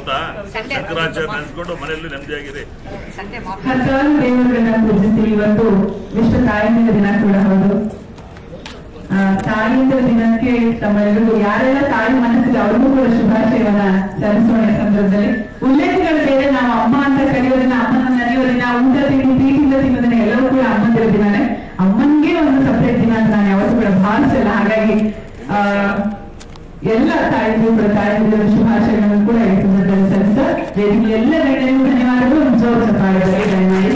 ಅಂತ ಶಂಕರಾಚಾರ್ಯ ನೆನೆಸ್ಕೊಂಡು ಮನೆಯಲ್ಲಿ ನೆಮ್ಮದಿಯಾಗಿದೆ. ಹತ್ತಾರು ದೇವರುಗಳನ್ನ ಪೂಜಿಸ್ತೀವಿ. ಇವತ್ತು ವಿಶ್ವ ತಾಯಂದಿರ ದಿನ ಕೂಡ ಹೌದು. ತಾಯಿಯಂದಿರ ದಿನಕ್ಕೆ ತಮ್ಮೆಲ್ಲರಿಗೂ ಯಾರೆಲ್ಲ ತಾಯಿ ಮನಸ್ಸಿಗೆ ಅವ್ರಿಗೂ ಕೂಡ ಶುಭಾಶಯವನ್ನ ಸಲ್ಲಿಸೋಣ. ಸಂದರ್ಭದಲ್ಲಿ ಉಲ್ಲೇಖಗಳು ಬೇರೆ, ನಾವು ಅಮ್ಮ ಅಂತ ಕರೆಯೋದಿನ, ಅಮ್ಮನ ನಡೆಯೋದಿನ, ಊಟ ತಿಂಡಿ ಪ್ರೀತಿಯಿಂದ ತಿನ್ನೋದಿನ ಎಲ್ಲವೂ ಕೂಡ ಅಮ್ಮಂದಿರ ದಿನನೇ. ಅಮ್ಮನ್ಗೆ ಒಂದು ಸಪರೇಟ್ ದಿನ ಅಂತ ನಾನು ಯಾವತ್ತೂ ಕೂಡ ಭಾವಿಸಲ್ಲ. ಹಾಗಾಗಿ ಎಲ್ಲ ತಾಯಿಗೂ ಕೂಡ ತಾಯಿಗಳ ಶುಭಾಶಯಗಳನ್ನು ಕೂಡ ಈ ಸಂದರ್ಭದಲ್ಲಿ ಸಲ್ಲಿಸ್ತಾ ವೇದಿಕೆ ಎಲ್ಲ ಗಣ್ಯರಿಗೂ ಧನ್ಯವಾದಗಳು. ಜೋರು ಚಪ್ಪಾಳೆಗಳಿಗೆ ದಯಮಾಡಿ.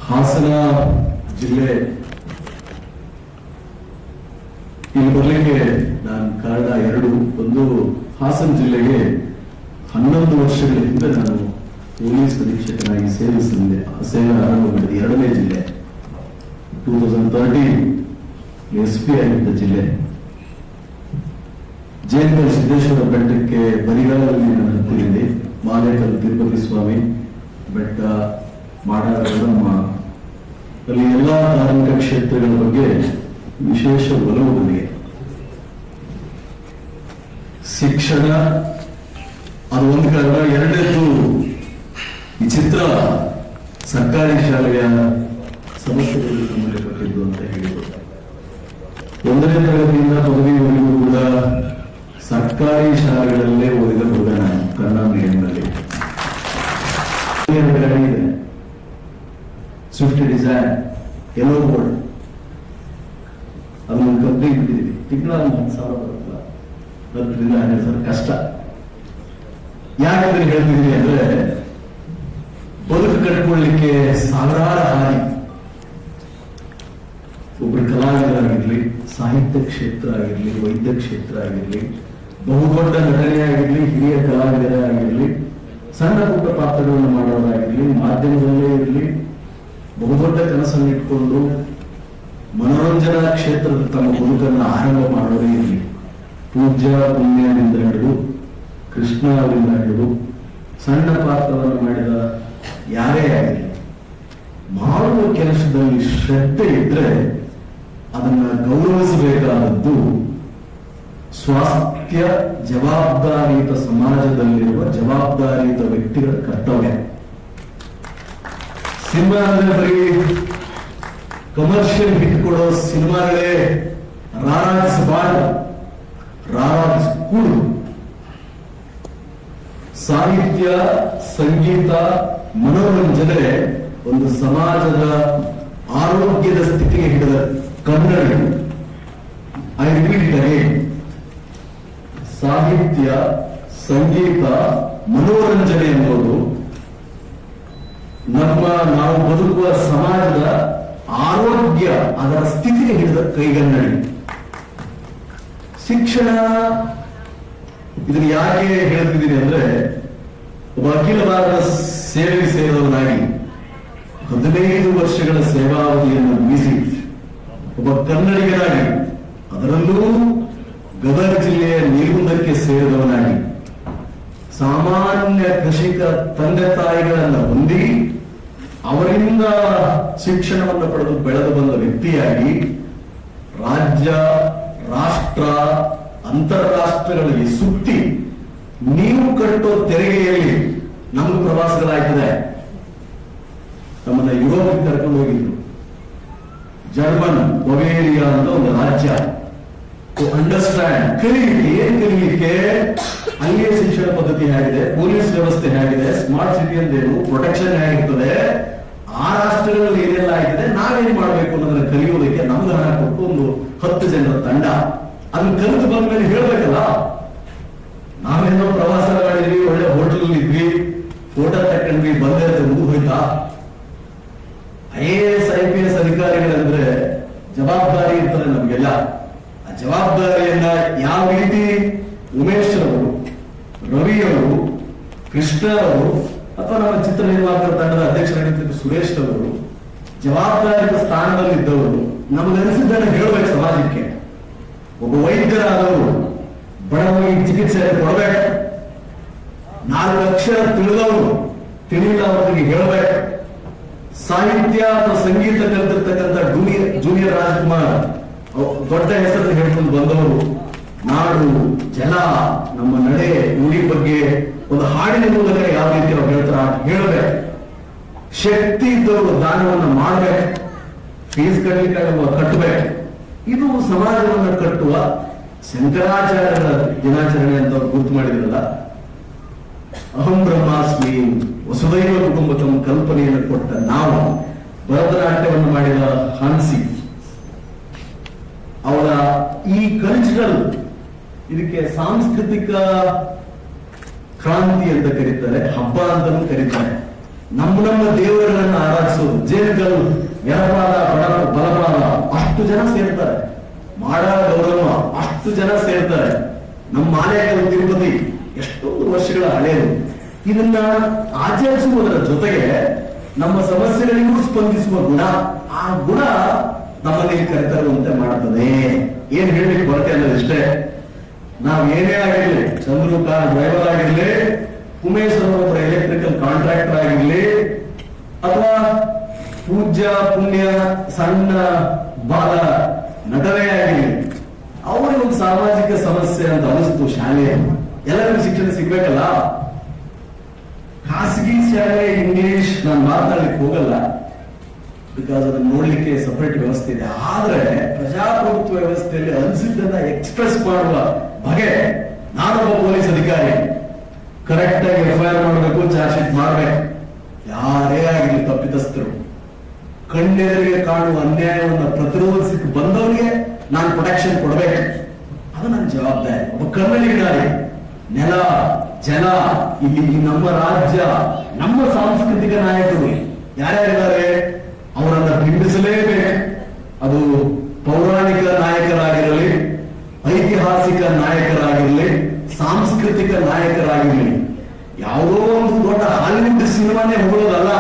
ಹಾಸನ ಜಿಲ್ಲೆ ಇಲ್ಲಿ ಬರಲಿಕ್ಕೆ ನಾನು ಕಾರಣ ಎರಡು. ಒಂದು, ಹಾಸನ ಜಿಲ್ಲೆಗೆ 11 ವರ್ಷಗಳ ಹಿಂದೆ ನಾನು ಪೊಲೀಸ್ ಅಧೀಕ್ಷಕನಾಗಿ ಸೇವೆ ಆರಂಭ ಮಾಡಿದ ಎರಡನೇ ಜಿಲ್ಲೆ. 2013 SP ಆಗಿದ್ದ ಜಿಲ್ಲೆ. ಜೇನುಗಲ್ ಸಿದ್ದೇಶ್ವರ ಬೆಟ್ಟಕ್ಕೆ ಬರಿಗಾಲದಲ್ಲಿ ನಾನು ಹತ್ತಿದ್ದೀನಿ. ಮಾಲೇಕಲ್ ತಿರುಪತಿ ಸ್ವಾಮಿ ಬೆಟ್ಟ, ಮಾಡಾಳಮ್ಮ, ಅಲ್ಲಿ ಎಲ್ಲಾ ಧಾರ್ಮಿಕ ಕ್ಷೇತ್ರಗಳ ಬಗ್ಗೆ ವಿಶೇಷ ಒಲವು ನನಗೆ. ಶಿಕ್ಷಣ ಅದು ಒಂದು ಕಾರಣ. ಎರಡನೇದು, ಈ ಚಿತ್ರ ಸರ್ಕಾರಿ ಶಾಲೆಯ ಸಮಸ್ಯೆಗಳಿಗೆ ಸಂಬಂಧಪಟ್ಟಿದ್ದು ಅಂತ ಹೇಳಿದರು. 1ನೇ ತರಗತಿಯಿಂದ ಪದವಿವರೆಗೂ ಕೂಡ ಸರ್ಕಾರಿ ಶಾಲೆಗಳಲ್ಲೇ ಓದಿದ ಹುಡುಗ ನಾನು, ಕನ್ನಡ ಮೀಡಿಯಂನಲ್ಲಿ. ಸ್ವಿಫ್ಟ್ ಡಿಸೈರ್, ಎಲ್ಲೋ ಬೋರ್ಡ್, ಅದನ್ನು ಕಂಪ್ನಿ ಬಿಟ್ಟಿದ್ದೀವಿ. ತಿಂಗಳ 10,000 ಬರುತ್ತಲ್ಲ, 10ರಿಂದ 12,000 ಕಷ್ಟ. ಯಾಕಂದ್ರೆ ಹೇಳ್ತಿದ್ದೀನಿ ಅಂದ್ರೆ, ಬದುಕು ಕಟ್ಕೊಳ್ಳಿಕ್ಕೆ ಸಾವಿರಾರು ಹಾದಿ. ಒಬ್ರು ಕಲಾವಿದರಾಗಿರ್ಲಿ, ಸಾಹಿತ್ಯ ಕ್ಷೇತ್ರ ಆಗಿರ್ಲಿ, ವೈದ್ಯ ಕ್ಷೇತ್ರ ಆಗಿರ್ಲಿ, ಬಹುದೊಡ್ಡ ನಟನೆ ಆಗಿರ್ಲಿ, ಹಿರಿಯ ಕಲಾವಿದರೇ ಆಗಿರ್ಲಿ, ಸಣ್ಣ ಪುಟ್ಟ ಪಾತ್ರಗಳನ್ನು ಮಾಡೋರಾಗಿರ್ಲಿ, ಮಾಧ್ಯಮದಲ್ಲೇ ಇರಲಿ, ಬಹುದೊಡ್ಡ ಕನಸನ್ನು ಇಟ್ಕೊಂಡು ಮನೋರಂಜನಾ ಕ್ಷೇತ್ರದ ತಮ್ಮ ಬದುಕನ್ನು ಆರಂಭ ಮಾಡೋರೇ ಇರಲಿ. ಪೂಜ್ಯ ಪುಣ್ಯದಿಂದ ಹಿಡಿದು ಕೃಷ್ಣ ಅವರಿಂದ ಹಿಡಿದು ಸಣ್ಣ ಪಾತ್ರವನ್ನು ಮಾಡಿದ ಯಾರೇ ಆಗಲಿ, ಮಾಡುವ ಕೆಲಸದಲ್ಲಿ ಶ್ರದ್ಧೆ ಇದ್ರೆ ಅದನ್ನ ಗೌರವಿಸಬೇಕಾದದ್ದು ಸ್ವಾಸ್ಥ್ಯ ಜವಾಬ್ದಾರಿಯುತ ಸಮಾಜದಲ್ಲಿರುವ ಜವಾಬ್ದಾರಿಯುತ ವ್ಯಕ್ತಿಗಳ ಕರ್ತವ್ಯ. ಸಿನಿಮಾ ಅಂದ್ರೆ ಬರೀ ಕಮರ್ಷಿಯಲ್ ಹಿಟ್ ಕೊಡೋ ಸಿನಿಮಾಗಳೇ ರಾರಾಜಿಸಬಾರದು, ರಾರಾಜಿಸಕೂಡದು. ಸಾಹಿತ್ಯ, ಸಂಗೀತ, ಮನೋರಂಜನೆ ಒಂದು ಸಮಾಜದ ಆರೋಗ್ಯದ ಸ್ಥಿತಿಗೆ ಹಿಡಿದ ಕನ್ನಡಿ. I repeat it again. ಸಾಹಿತ್ಯ, ಸಂಗೀತ, ಮನೋರಂಜನೆ ಎಂಬುದು ನಾವು ಬದುಕುವ ಸಮಾಜದ ಆರೋಗ್ಯ, ಅದರ ಸ್ಥಿತಿಗೆ ಹಿಡಿದ ಕೈಗನ್ನಡಿ. ಶಿಕ್ಷಣ, ಇದನ್ನು ಯಾಕೆ ಹೇಳ್ತಿದ್ದೀನಿ ಅಂದ್ರೆ, ಒಬ್ಬ ಅಖಿಲ ಭಾರತ ಸೇವೆಗೆ ಸೇರಿದವನಾಗಿ 15 ವರ್ಷಗಳ ಸೇವಾವಧಿಯನ್ನು ಮುಗಿಸಿ ಒಬ್ಬ ಕನ್ನಡಿಗನಾಗಿ, ಅದರಲ್ಲೂ ಗದಗ ಜಿಲ್ಲೆಯ ನೀಲಗುಂದಕ್ಕೆ ಸೇರಿದವನಾಗಿ, ಸಾಮಾನ್ಯ ಕೃಷಿಕ ತಂದೆ ತಾಯಿಗಳನ್ನು ಹೊಂದಿ ಅವರಿಂದ ಶಿಕ್ಷಣವನ್ನು ಪಡೆದು ಬೆಳೆದು ಬಂದ ವ್ಯಕ್ತಿಯಾಗಿ ರಾಜ್ಯ, ರಾಷ್ಟ್ರ, ಅಂತಾರಾಷ್ಟ್ರಗಳಿಗೆ ಸುತ್ತಿ ನೀವು ಕಟ್ಟೋ ತೆರಿಗೆಯಲ್ಲಿ ನಮ್ಗೆ ಪ್ರವಾಸಗಳಾಗ್ತದೆ. ನಮ್ಮನ್ನ ಯುರೋಪ್ ಕರ್ಕೊಂಡು ಹೋಗಿದ್ರು. ಜರ್ಮನ್ ಬವೇರಿಯಾ ಅಂತ ಒಂದು ರಾಜ್ಯ. ಟು ಅಂಡರ್ಸ್ಟ್ಯಾಂಡ್, ಕಲಿಲಿಕ್ಕೆ, ಏನ್ ಕಲಿಲಿಕ್ಕೆ, ಅಲ್ಲಿಯ ಶಿಕ್ಷಣ ಪದ್ಧತಿ ಹೇಗಿದೆ, ಪೊಲೀಸ್ ವ್ಯವಸ್ಥೆ ಹೇಗಿದೆ, ಸ್ಮಾರ್ಟ್ ಸಿಟಿ ಅಂದೇನು, ಪ್ರೊಟೆಕ್ಷನ್ ಹೇಗಿರ್ತದೆ, ಆ ರಾಷ್ಟ್ರಗಳಲ್ಲಿ ಏನೆಲ್ಲ ಆಗಿದೆ, ನಾವೇನ್ ಮಾಡ್ಬೇಕು ಅನ್ನೋದನ್ನ ಕಲಿಯೋದಕ್ಕೆ ನಮ್ಗೆ ಹಣ ಕೊಟ್ಟು ಒಂದು 10 ಜನರ ತಂಡ. ಅದನ್ನ ಕಲಿತು ಬಂದ ಮೇಲೆ ಹೇಳ್ಬೇಕಲ್ಲ. ನಾವೇನೋ ಪ್ರವಾಸ ಮಾಡಿದ್ವಿ, ಒಳ್ಳೆ ಹೋಟೆಲ್ ಇದ್ವಿ, ಫೋಟೋ ತಕೊಂಡ್ವಿ, ಬಂದೇ ಮುಗಿದು ಹೋಯ್ತಾ? IAS IPS ಅಧಿಕಾರಿಗಳಂದ್ರೆ ಜವಾಬ್ದಾರಿ ಇರ್ತಾರೆ ನಮ್ಗೆಲ್ಲ. ಆ ಜವಾಬ್ದಾರಿಯನ್ನ ಯಾವ ರೀತಿ ಉಮೇಶ್ ಅವರು, ರವಿ ಅವರು, ಕೃಷ್ಣ ಅವರು, ಅಥವಾ ನಮ್ಮ ಚಿತ್ರ ನಿರ್ಮಾಪಕರ ತಂಡದ ಅಧ್ಯಕ್ಷರಾಗಿದ್ದ ಸುರೇಶ್ ಅವರು ಜವಾಬ್ದಾರಿಯ ಸ್ಥಾನದಲ್ಲಿದ್ದವರು ನಮಗನಿಸಿದ್ದನ್ನು ಹೇಳ್ಬೇಕು ಸಮಾಜಕ್ಕೆ. ಒಬ್ಬ ವೈದ್ಯರಾದವರು ಬಡವರಿಗೆ ಚಿಕಿತ್ಸೆ ಕೊಡಬೇಕು. 4 ಅಕ್ಷರ ತಿಳಿದವರು ತಿಳಿಲ್ಲ ಅವರಿಗೆ ಹೇಳಬೇಕು. ಸಾಹಿತ್ಯ ಅಥವಾ ಸಂಗೀತ ಕಲಿತಿರ್ತಕ್ಕಂಥ ಜೂನಿಯರ್ ರಾಜ್ಕುಮಾರ್ ದೊಡ್ಡ ಹೆಸರನ್ನು ಹೇಳ್ಕೊಂಡು ಬಂದವರು ನಾಡು, ಜಲ, ನಮ್ಮ ನಡೆ, ನುಡಿ ಬಗ್ಗೆ ಒಂದು ಹಾಡಿನ ಮೂಲಕ ಯಾವ ರೀತಿ ಅವ್ರು ಹೇಳ್ತಾರ ಹೇಳ್ಬೇಕು. ಶಕ್ತಿ ಇದ್ದವರು ದಾನವನ್ನು ಮಾಡ್ಬೇಕು, ಫೀಸ್ ಕಟ್ಟಬೇಕು. ಇದು ಸಮಾಜವನ್ನು ಕಟ್ಟುವ ಶಂಕರಾಚಾರ್ಯರ ದಿನಾಚರಣೆ ಅಂತ ಅವ್ರು ಗುರುತು ಮಾಡಿದ್ರಲ್ಲ. ಅಹಂ ಬ್ರಹ್ಮಾಸ್ಮಿ ವಸುದೈವ ಕುಟುಂಬಕಂ ಕಲ್ಪನೆಯನ್ನು ಕೊಟ್ಟ ನಾವು ಭರತನಾಟ್ಯವನ್ನು ಮಾಡಿದ ಹನ್ಸಿ ಅವರ ಈ ಕಲ್ಚರಲ್, ಇದಕ್ಕೆ ಸಾಂಸ್ಕೃತಿಕ ಕ್ರಾಂತಿ ಅಂತ ಕರೀತಾರೆ, ಹಬ್ಬ ಅಂತಲೂ ಕರೀತಾರೆ. ನಮ್ಮ ದೇವರುಗಳನ್ನ ಆರಾಧಿಸೋದು, ಜೇನುಗಲ್, ಎಡಪಾದ, ಬಲಪಾದ ಅಷ್ಟು ಜನ ಸೇರ್ತಾರೆ. ಮಾಡ ಗೌರವ ಅಷ್ಟು ಜನ ಸೇರ್ತಾರೆ. ನಮ್ಮ ಮಾಲೇಕಲ್ ತಿರುಪತಿ ಎಷ್ಟೊಂದು ವರ್ಷಗಳ ಹಳೆಯದು. ಇದನ್ನ ಆಚರಿಸುವುದರ ಜೊತೆಗೆ ನಮ್ಮ ಸಮಸ್ಯೆಗಳಿಗೂ ಸ್ಪಂದಿಸುವ ಗುಣ, ಆ ಗುಣ ನಮ್ಮಲ್ಲಿ ಕರೆತರುವಂತೆ ಮಾಡುತ್ತದೆ. ಏನ್ ಹೇಳಲಿಕ್ಕೆ ಬರುತ್ತೆ ಅನ್ನೋದಿಷ್ಟೇ. ನಾವ್ ಏನೇ ಆಗಿರ್ಲಿ, ಚಂದ್ರು ಕಾರ್ ಡ್ರೈವರ್ ಆಗಿರ್ಲಿ, ಉಮೇಶ್ ಅವರ ಎಲೆಕ್ಟ್ರಿಕಲ್ ಕಾಂಟ್ರಾಕ್ಟರ್ ಆಗಿರ್ಲಿ, ಅಥವಾ ಪೂಜ್ಯ ಪುಣ್ಯ ಸಣ್ಣ ಬಾಲ ನಟನೆ ಆಗಿರ್ಲಿ, ಅವರಿಗೆ ಒಂದು ಸಾಮಾಜಿಕ ಸಮಸ್ಯೆ ಅಂತ ಅನಿಸ್ತು ಶಾಲೆ. ಎಲ್ಲರಿಗೂ ಶಿಕ್ಷಣ ಸಿಗ್ಬೇಕಲ್ಲ. ಖಾಸಗಿ ಶಾಲೆ ಇಂಗ್ಲಿಷ್ ನಾನು ಮಾತನಾಡ್ಲಿಕ್ಕೆ ಹೋಗಲ್ಲ, ಬಿಕಾಸ್ ಅದನ್ನ ನೋಡ್ಲಿಕ್ಕೆ ಸಪರೇಟ್ ವ್ಯವಸ್ಥೆ ಇದೆ. ಆದ್ರೆ ಪ್ರಜಾಪ್ರಭುತ್ವ ವ್ಯವಸ್ಥೆಯಲ್ಲಿ ಅನಿಸಿದ್ದನ್ನ ಎಕ್ಸ್ಪ್ರೆಸ್ ಮಾಡುವ ಬಗೆ, ನಾನೊಬ್ಬ ಪೊಲೀಸ್ ಅಧಿಕಾರಿ, ಕರೆಕ್ಟ್ ಆಗಿ ಎಫ್ಐಆರ್ ಮಾಡಬೇಕು, ಚಾರ್ಜ್ ಶೀಟ್ ಮಾಡ್ಬೇಕು. ಯಾರೇ ಆಗಿರಲಿ ತಪ್ಪಿತಸ್ಥರು, ಕಣ್ಣೆದುರಿಗೆ ಕಾಣುವ ಅನ್ಯಾಯವನ್ನು ಪ್ರತಿರೋಧಿಸಿ ಬಂದವರಿಗೆ ನಾನು ಪ್ರೊಟೆಕ್ಷನ್ ಕೊಡಬೇಕು. ಅದು ನನ್ನ ಜವಾಬ್ದಾರಿ. ಒಬ್ಬ ಕನ್ನಡಿಗನಾಗಿ ನೆಲ, ಜಲ, ಇಲ್ಲಿ ನಮ್ಮ ರಾಜ್ಯ, ನಮ್ಮ ಸಾಂಸ್ಕೃತಿಕ ನಾಯಕರು ಯಾರ್ಯಾರಿದ್ದಾರೆ ಅವರನ್ನ ಬಿಂಬಿಸಲೇಬೇಕು. ಅದು ಪೌರಾಣಿಕ ನಾಯಕರಾಗಿರಲಿ, ಐತಿಹಾಸಿಕ ನಾಯಕರಾಗಿರಲಿ, ಸಾಂಸ್ಕೃತಿಕ ನಾಯಕರಾಗಿರಲಿ. ಯಾವುದೋ ಒಂದು ದೊಡ್ಡ ಹಾಲಿವುಡ್ ಸಿನಿಮಾನೇ ಹೋಗೋದಲ್ಲ,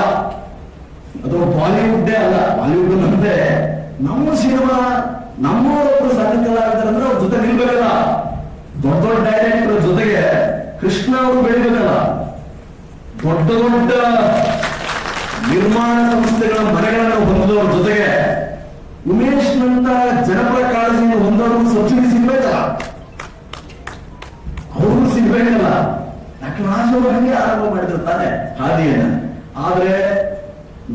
ಅಥವಾ ಬಾಲಿವುಡ್ಡೇ ಅಲ್ಲ. ಬಾಲಿವುಡ್ ಅಂದ್ರೆ ನಮ್ಮ ಸಿನಿಮಾ, ನಮ್ಮೊಬ್ಬರು ಸಣ್ಣ ಕಲಾವಿದರಂದ್ರೆ ಅವ್ರ ಜೊತೆ ನಿಲ್ಬೇಕಲ್ಲ. ದೊಡ್ಡ ದೊಡ್ಡ ಡೈರೆಕ್ಟರ್ ಜೊತೆಗೆ ಕೃಷ್ಣ ಅವರು ಬೆಳಿಬೇಕಲ್ಲ. ದೊಡ್ಡ ದೊಡ್ಡ ನಿರ್ಮಾಣ ಸಂಸ್ಥೆಗಳ ಮನೆಗಳನ್ನು ಹೊಂದೋರ ಜೊತೆಗೆ ಉಮೇಶ್ನಂತ ಜನಪರ ಕಾಳಜಿಯನ್ನು ಹೊಂದೋರ್ಗೂ ಸಬ್ಸಿಡಿ ಸಿಗ್ಬೇಕಲ್ಲ, ಅವ್ರಿಗೂ ಸಿಗ್ಬೇಕಲ್ಲ. ಡಾಕ್ಟರ್ ರಾಜವರು ಹಂಗೆ ಆರಂಭ ಮಾಡಿದಿರ್ತಾನೆ ಹಾದಿಯನ್ನ. ಆದ್ರೆ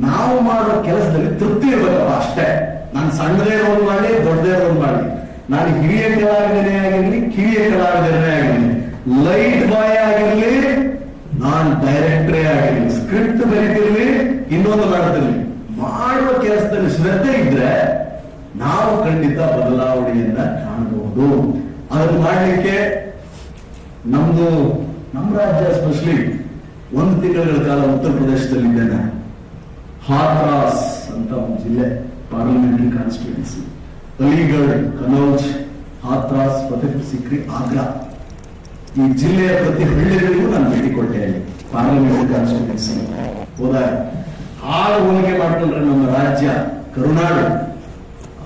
ನಾವು ಮಾಡೋ ಕೆಲಸದಲ್ಲಿ ತೃಪ್ತಿ ಇರ್ಬೇಕಲ್ಲ ಅಷ್ಟೇ. ನಾನು ಸಣ್ಣದೇ ರೋಲ್ ಮಾಡಿ, ದೊಡ್ಡದೇ ರೋಲ್ ಮಾಡಿ, ನಾನು ಹಿರಿಯ ಕಲಾವಿದನೇ ಆಗಿರ್ಲಿ, ಕಿರಿಯ ಕಲಾವಿದನೇ ಆಗಿರ್ಲಿ, ಲೈಟ್ ಬಾಯ್ ಆಗಿರ್ಲಿ, ನಾನ್ ಡೈರೆಕ್ಟರೇ ಆಗಿರ್ಲಿ, ಸ್ಕ್ರಿಪ್ಟ್ ಬರೀತಿರ್ಲಿ, ಇನ್ನೊಂದು ಮಾಡ್ತಿರ್ಲಿ, ಮಾಡುವ ಕೆಲಸದಲ್ಲಿ ಶ್ರದ್ಧೆ ಇದ್ರೆ ನಾವು ಖಂಡಿತ ಬದಲಾವಣೆಯನ್ನ ಕಾಣಬಹುದು. ಅದನ್ನು ಮಾಡ್ಲಿಕ್ಕೆ ನಮ್ಮ ರಾಜ್ಯ ಎಸ್ಪೆಷಲಿ 1 ತಿಂಗಳ ಕಾಲ ಉತ್ತರ ಪ್ರದೇಶದಲ್ಲಿದ್ದೇನೆ. ಹಾಥ್ರಾಸ್ ಅಂತ ಒಂದು ಜಿಲ್ಲೆ, ಪಾರ್ಲಿಮೆಂಟರಿ ಕಾನ್ಸ್ಟಿಟ್ಯೂನ್ಸಿ, ಅಲಿಗಢ್, ಕನೌಜ್, ಹಾಥ್ರಾಸ್, ಫತೇಪುರ್ ಸಿಕ್ರಿ, ಆಗ್ರಾ, ಈ ಜಿಲ್ಲೆಯ ಪ್ರತಿ ಹಳ್ಳಿಗಳಿಗೂ ನಾನು ಭೇಟಿ ಕೊಟ್ಟೆ. ಅಲ್ಲಿ ಪಾರ್ಲಿಮೆಂಟರಿ ಕಾನ್ಸ್ಟಿಟ್ಯೂನ್ಸಿ ಹೋದಾಗ ಆಗ ಹೋಲಿಕೆ ಮಾಡಿಕೊಂಡ್ರೆ ನಮ್ಮ ರಾಜ್ಯ ಕರುನಾಡು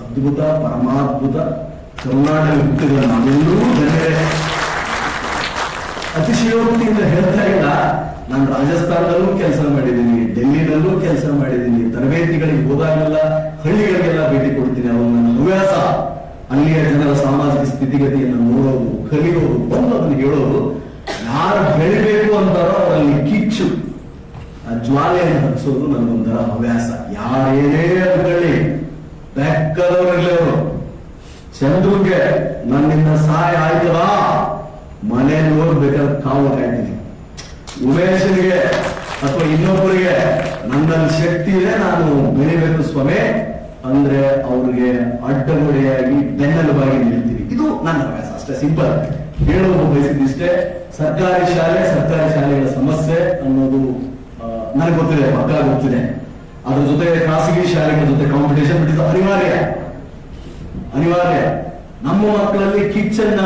ಅದ್ಭುತ, ಪರಮಾದ್ಭುತ. ಕರುನಾಡು ಹುಟ್ಟಿದ ನಾವೆಲ್ಲರೂ ಜನರೇ. ಅತಿಶಯೋಕ್ತಿಯಿಂದ ಹೇಳ್ತಾ ಇಲ್ಲ. ನಾನು ರಾಜಸ್ಥಾನದಲ್ಲೂ ಕೆಲಸ ಮಾಡಿದ್ದೀನಿ, ಡೆಲ್ಲಿನಲ್ಲೂ ಕೆಲಸ ಮಾಡಿದ್ದೀನಿ. ತರಬೇತಿಗಳಿಗೆ ಹೋದಾಗೆಲ್ಲ ಹಳ್ಳಿಗಳಿಗೆಲ್ಲ ಭೇಟಿ ಕೊಡ್ತೀನಿ. ಅವಾಗ ನನ್ನ ಹವ್ಯಾಸ ಅಲ್ಲಿಯ ಜನರ ಸಾಮಾಜಿಕ ಸ್ಥಿತಿಗತಿಯನ್ನು ನೋಡೋದು, ಕಲಿಯೋದು, ಬಂದು ಅದನ್ನು ಹೇಳೋದು. ಯಾರು ಬೆಳಿಬೇಕು ಅಂತಾರೋ ಅವರಲ್ಲಿ ಕಿಚ್ಚು, ಆ ಜ್ವಾಲೆಯನ್ನು ಹರಿಸೋದು ನನಗೊಂಥರ ಹವ್ಯಾಸ. ಯಾರೇನೇ ಅನ್ಕೊಳ್ಳಿ, ಬೆಕ್ಕದವರಿರ್ಲಿ ಅವರು. ಚಂದ್ರುಗೆ ನನ್ನಿಂದ ಸಹಾಯ ಆಯ್ತದ, ಮನೆಯಲ್ಲಿ ಹೋಗ್ಬೇಕಾದ್ರೆ ಕಾವು ಕಾಯ್ತೀನಿ. ಉಮೇಶನಿಗೆ ಅಥವಾ ಇನ್ನೊಬ್ಬರಿಗೆ ನನ್ನಲ್ಲಿ ಶಕ್ತಿ ಇದೆ, ನಾನು ಬೆಳಿಬೇಕು ಸ್ವಾಮಿ ಅಂದ್ರೆ ಅವ್ರಿಗೆ ಅಡ್ಡಗೋಡೆಯಾಗಿ ಬೆನ್ನೆಲುಬಾಗಿ ನಿಲ್ತೀವಿ. ಇದು ನನ್ನ ಹವ್ಯಾಸ ಅಷ್ಟೇ, ಸಿಂಪಲ್. ಹೇಳೋದು ಬಯಸಿದಿಷ್ಟೇ. ಸರ್ಕಾರಿ ಶಾಲೆಗಳ ಸಮಸ್ಯೆ ಅನ್ನೋದು ನನಗೆ ಗೊತ್ತಿದೆ, ಪಕ್ಕಾ ಗೊತ್ತಿದೆ. ಅದ್ರ ಜೊತೆ ಖಾಸಗಿ ಶಾಲೆಗಳ ಜೊತೆ ಕಾಂಪಿಟೇಷನ್ ಬಿಟ್ಟಿದ್ದು ಅನಿವಾರ್ಯ. ನಮ್ಮ ಮಕ್ಕಳಲ್ಲಿ ಕಿಚ್ಚನ್ನ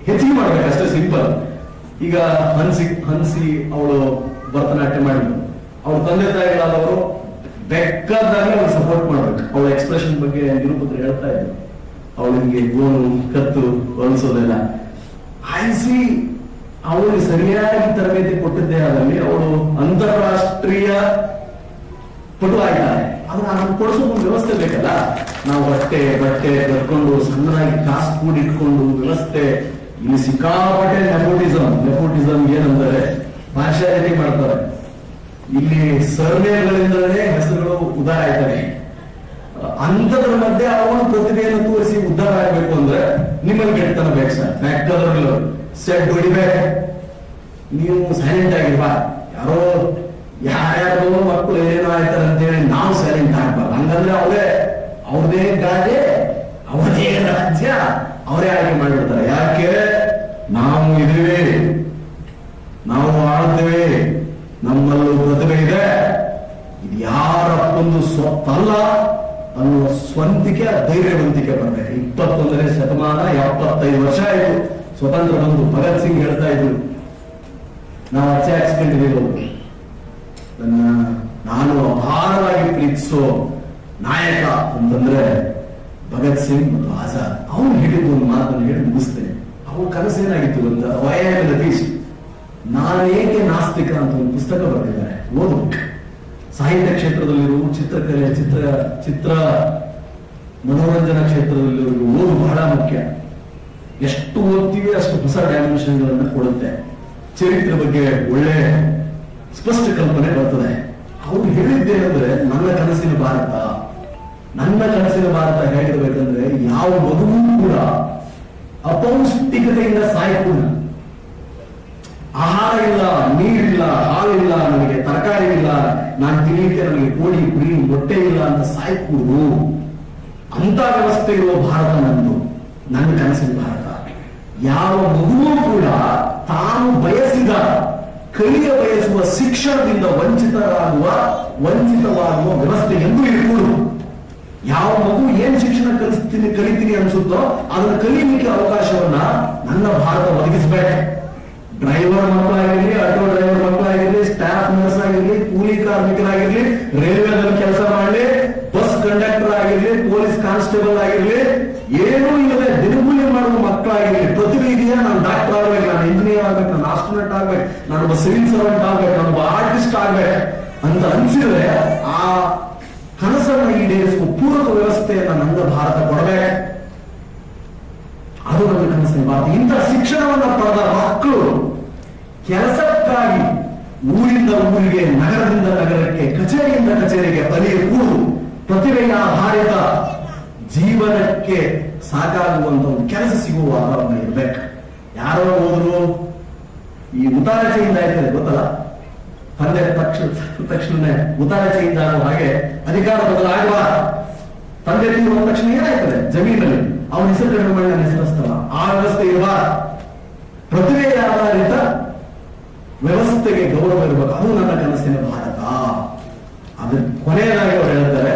ಹೆಚ್ಚಿಗೆ ಮಾಡ್ಬೇಕಷ್ಟೇ, ಸಿಂಪಲ್. ಈಗ ಹನ್ಸಿ ಅವಳು ಭರತನಾಟ್ಯ ಮಾಡಿದ್ರು. ಅವ್ರ ತಂದೆ ತಾಯಿಗಳಾದವರು ಬೇಕಾದಾಗಿ ಅವ್ರು ಸಪೋರ್ಟ್ ಮಾಡ್ಬೇಕು. ಅವಳ ಎಕ್ಸ್ಪ್ರೆಷನ್ ಬಗ್ಗೆ ನಿರೂಪತ್ರ ಹೇಳ್ತಾ ಇದ್ರು. ಅವಳಿಗೆ ಗೋನು ಕತ್ತು ಹೊಲಿಸೋದೆಲ್ಲ ಆಯಿಸಿ ಅವಳಿಗೆ ಸರಿಯಾಗಿ ತರಬೇತಿ ಕೊಟ್ಟಿದ್ದೇ ಆದಲ್ಲಿ ಅವಳು ಅಂತಾರಾಷ್ಟ್ರೀಯ ಪಟು ಆಗಿದ್ದಾರೆ. ಅದನ್ನು ಕೊಡಿಸೋ ಒಂದು ವ್ಯವಸ್ಥೆ ಬೇಕಲ್ಲ. ನಾವು ಬಟ್ಟೆ ಕಟ್ಕೊಂಡು ಸಣ್ಣದಾಗಿ ಕಾಸು ಕೂಡಿಟ್ಕೊಂಡು ವ್ಯವಸ್ಥೆ. ಇಲ್ಲಿ ಸಿಕ್ಕಾಪಟ್ಟೆ ನೆಪೋಟಿಸಮ್ ಏನಂದರೆ ಪಾರ್ಶಿಯಾಲಿಟಿ ಮಾಡ್ತಾರೆ. ಇಲ್ಲಿ ಸರ್ವೇಗಳಿಂದಲೇ ಹೆಸರುಗಳು ಉದ್ಧಾರ ಆಯ್ತವೆ. ಅಂಥದ್ರ ಮಧ್ಯೆ ಅವನು ಪ್ರತಿಭೆಯನ್ನು ತೋರಿಸಿ ಉದ್ಧಾರ ಆಗಬೇಕು ಅಂದ್ರೆ ನಿಮ್ಮಲ್ಲಿ ಗೆಟ್ಟತನ ಬೇಕು ಸರ್. ಫ್ಯಾಕ್ಟರ್ಗಳು ಸೆಟ್ ಹೊಡಿಬೇಕು. ನೀವು ಸೈಲೆಂಟ್ ಆಗಿರ್ಬಾ. ಯಾರ್ಯಾರೋ ಮಕ್ಕಳು ಏನೇನೋ ಆಯ್ತಾರೆ ಅಂತೇಳಿ ನಾವು ಸೈಲೆಂಟ್ ಆಗ್ಬಾರ್ದು. ಹಂಗಂದ್ರೆ ಅವ್ರದೇ ಗಾದೆ, ಅವ್ರದೇ ರಾಜ್ಯ, ಅವರೇ ಆಯ್ಕೆ ಮಾಡಿಬಿಡ್ತಾರೆ. ಯಾಕೆ? ನಾವು ಇದ್ದೀವಿ, ನಾವು ಆಳ್ತೇವೆ, ನಮ್ಮಲ್ಲೂ ಪ್ರತಿಭೆ ಇದೆ, ಇದು ಯಾರಪ್ಪೊಂದು ಸ್ವತ್ತಲ್ಲ ಅನ್ನುವ ಸ್ವಂತಿಕೆ, ಧೈರ್ಯವಂತಿಕೆ ಬರಬೇಕು. 21ನೇ ಶತಮಾನ 75 ವರ್ಷ ಆಯಿತು ಸ್ವತಂತ್ರ ಬಂದು. ಭಗತ್ ಸಿಂಗ್ ಹೇಳ್ತಾ ಇದ್ರು, ನಾವು ಅಚ್ಚೆ ಹಾಕ್ಸ್ಕೊಂಡಿದ್ದೀವಿ, ನಾನು ಅಪಾರವಾಗಿ ಪ್ರೀತಿಸೋ ನಾಯಕ ಅಂತಂದ್ರೆ ಭಗತ್ ಸಿಂಗ್ ಮತ್ತು ಆಜಾದ್. ಅವನು ಹೇಳಿದ್ದು ಒಂದು ಮಾತನ್ನು ಹೇಳಿ ಮುಗಿಸ್ತೇನೆ. ಅವ್ರ ಕನಸೇನಾಗಿತ್ತು ಅಂತ, ವಯಸ್ ನಾನು ಏಕೆ ನಾಸ್ತಿಕ ಅಂತ ಒಂದು ಪುಸ್ತಕ ಬರೆದಿದ್ದಾರೆ, ಓದಬೇಕು. ಸಾಹಿತ್ಯ ಕ್ಷೇತ್ರದಲ್ಲಿರುವ ಚಿತ್ರಕಲೆ, ಚಿತ್ರ ಮನೋರಂಜನಾ ಕ್ಷೇತ್ರದಲ್ಲಿರುವ ಓದು ಬಹಳ ಮುಖ್ಯ. ಎಷ್ಟು ಓದ್ತೀವಿ ಅಷ್ಟು ಹೊಸ ಡೈಮೆನ್ಷನ್ಗಳನ್ನು ಕೊಡುತ್ತೆ. ಚರಿತ್ರೆ ಬಗ್ಗೆ ಒಳ್ಳೆ ಸ್ಪಷ್ಟ ಕಲ್ಪನೆ ಬರ್ತದೆ. ಅವ್ರು ಹೇಳಿದ್ದೇನೆಂದ್ರೆ, ನನ್ನ ಕನಸಿನ ಭಾರತ ಹೇಗಿರ್ಬೇಕಂದ್ರೆ, ಯಾವ ಮಗುವೂ ಕೂಡ ಅಪೌಷ್ಟಿಕತೆಯಿಂದ ಸಾಯಕೂಡ. ಆಹಾರ ಇಲ್ಲ, ನೀರಿಲ್ಲ, ಹಾಲಿಲ್ಲ, ನನಗೆ ತರಕಾರಿ ಇಲ್ಲ, ನಾನು ತಿನ್ನಲಿಕ್ಕೆ ನನಗೆ ಕೋಳಿ ಕುರಿ ಮೊಟ್ಟೆ ಇಲ್ಲ ಅಂತ ಸಾಯ್ಕೂಡು. ಅಂತ ವ್ಯವಸ್ಥೆ ಇರುವ ಭಾರತ ನನ್ನ ಕನಸಿನ ಭಾರತ. ಯಾವ ಮಗುವೂ ಕೂಡ ತಾನು ಬಯಸಿದ ಕಲಿಯ ಬಯಸುವ ಶಿಕ್ಷಣದಿಂದ ವಂಚಿತವಾಗುವ ವ್ಯವಸ್ಥೆ ಎಂದೂ ಇರಕೂಡದು. ಯಾವ ಮಗು ಏನ್ ಶಿಕ್ಷಣ ಕಲಿತೀನಿ ಅನ್ಸುತ್ತೋ ಅದನ್ನು ಕಲಿಯಲಿಕ್ಕೆ ಅವಕಾಶವನ್ನ ನನ್ನ ಭಾರತ ಒದಗಿಸಬೇಕು. ಡ್ರೈವರ್ ಮಕ್ಕಳಾಗಿರ್ಲಿ, ಆಟೋ ಡ್ರೈವರ್ ಮಕ್ಕಳಾಗಿರ್ಲಿ, ಸ್ಟಾಫ್ ನರ್ಸ್ ಆಗಿರ್ಲಿ, ಕೂಲಿ ಕಾರ್ಮಿಕರಾಗಿರ್ಲಿ, ರೈಲ್ವೆದಲ್ಲಿ ಕೆಲಸ ಮಾಡಲಿ, ಬಸ್ ಕಂಡಕ್ಟರ್ ಆಗಿರ್ಲಿ, ಪೊಲೀಸ್ ಕಾನ್ಸ್ಟೇಬಲ್ ಆಗಿರ್ಲಿ, ಏನೂ ಇಲ್ಲದೆ ದಿನಗೂಲಿ ಮಾಡುವ ಮಕ್ಕಳಾಗಿರ್ಲಿ, ಪ್ರತಿಭೆ ಇದೆಯಾ, ನಾನು ಡಾಕ್ಟರ್ ಆಗ್ಬೇಕು, ನಾನು ಇಂಜಿನಿಯರ್ ಆಗ್ಬೇಕು, ನಾನು ಆಸ್ಟ್ರೋನಟ್ ಆಗ್ಬೇಕು, ನಾನೊಬ್ಬ ಸಿವಿಲ್ ಸರ್ವೆಂಟ್ ಆಗ್ಬೇಕು, ನಾನೊಬ್ಬ ಆರ್ಟಿಸ್ಟ್ ಆಗ್ಬೇಕು ಅಂತ ಅನ್ಸಿದ್ರೆ ಆ ಕನಸನ್ನು ಈಡೇರಿಸುವ ಪೂರಕ ವ್ಯವಸ್ಥೆಯನ್ನ ನನ್ನ ಭಾರತ ಕೊಡಬೇಕು. ಅದು ನನ್ನ ಕನಸಿನ ಭಾರತ. ಇಂಥ ಶಿಕ್ಷಣವನ್ನ ಪಡೆದ ಮಕ್ಕಳು ಕೆಲಸಕ್ಕಾಗಿ ಊರಿಂದ ಊರಿಗೆ, ನಗರದಿಂದ ನಗರಕ್ಕೆ, ಕಚೇರಿಯಿಂದ ಕಚೇರಿಗೆ ಅಲಿಯಕೂಡು. ಪ್ರತಿಭೆಯ ಆಧಾರಿತ ಜೀವನಕ್ಕೆ ಸಾಕಾಗುವಂತ ಒಂದು ಕೆಲಸ ಸಿಗುವ ವಾತಾವರಣ ಇರ್ಬೇಕು. ಯಾರೋ ಹೋದ್ರು ಈ ಉತ್ತಾರ ಚೇಂಜ್ ಆಯ್ತದೆ ಗೊತ್ತಲ್ಲ, ತಂದೆ ತಕ್ಷಣನೇ ಉತ್ತಾರ ಚೇಂಜ್ ಆಗುವ ಹಾಗೆ ಅಧಿಕಾರ ಬದಲಾಗಬಾರದು. ತಂದೆ ತಿನ್ನುವ ತಕ್ಷಣ ಏನಾಯ್ತದೆ ಜಮೀನಲ್ಲಿ ಅವನ ಹೆಸರು ಕಡಿಮೆ ಮಾಡಿ ನನ್ನ ಹೆಸರಿಸ್ತಲ್ಲ, ಆ ವ್ಯವಸ್ಥೆ ಇರಬಾರದು. ಪ್ರತಿಭೆಯ ಆಧಾರಿತ ವ್ಯವಸ್ಥೆಗೆ ಗೌರವ ಇರಬೇಕು. ಅದು ನನ್ನ ಕನಸಿನ ಭಾರತ. ಅದ್ರ ಕೊನೆಯದಾಗಿ ಅವರು ಹೇಳ್ತಾರೆ,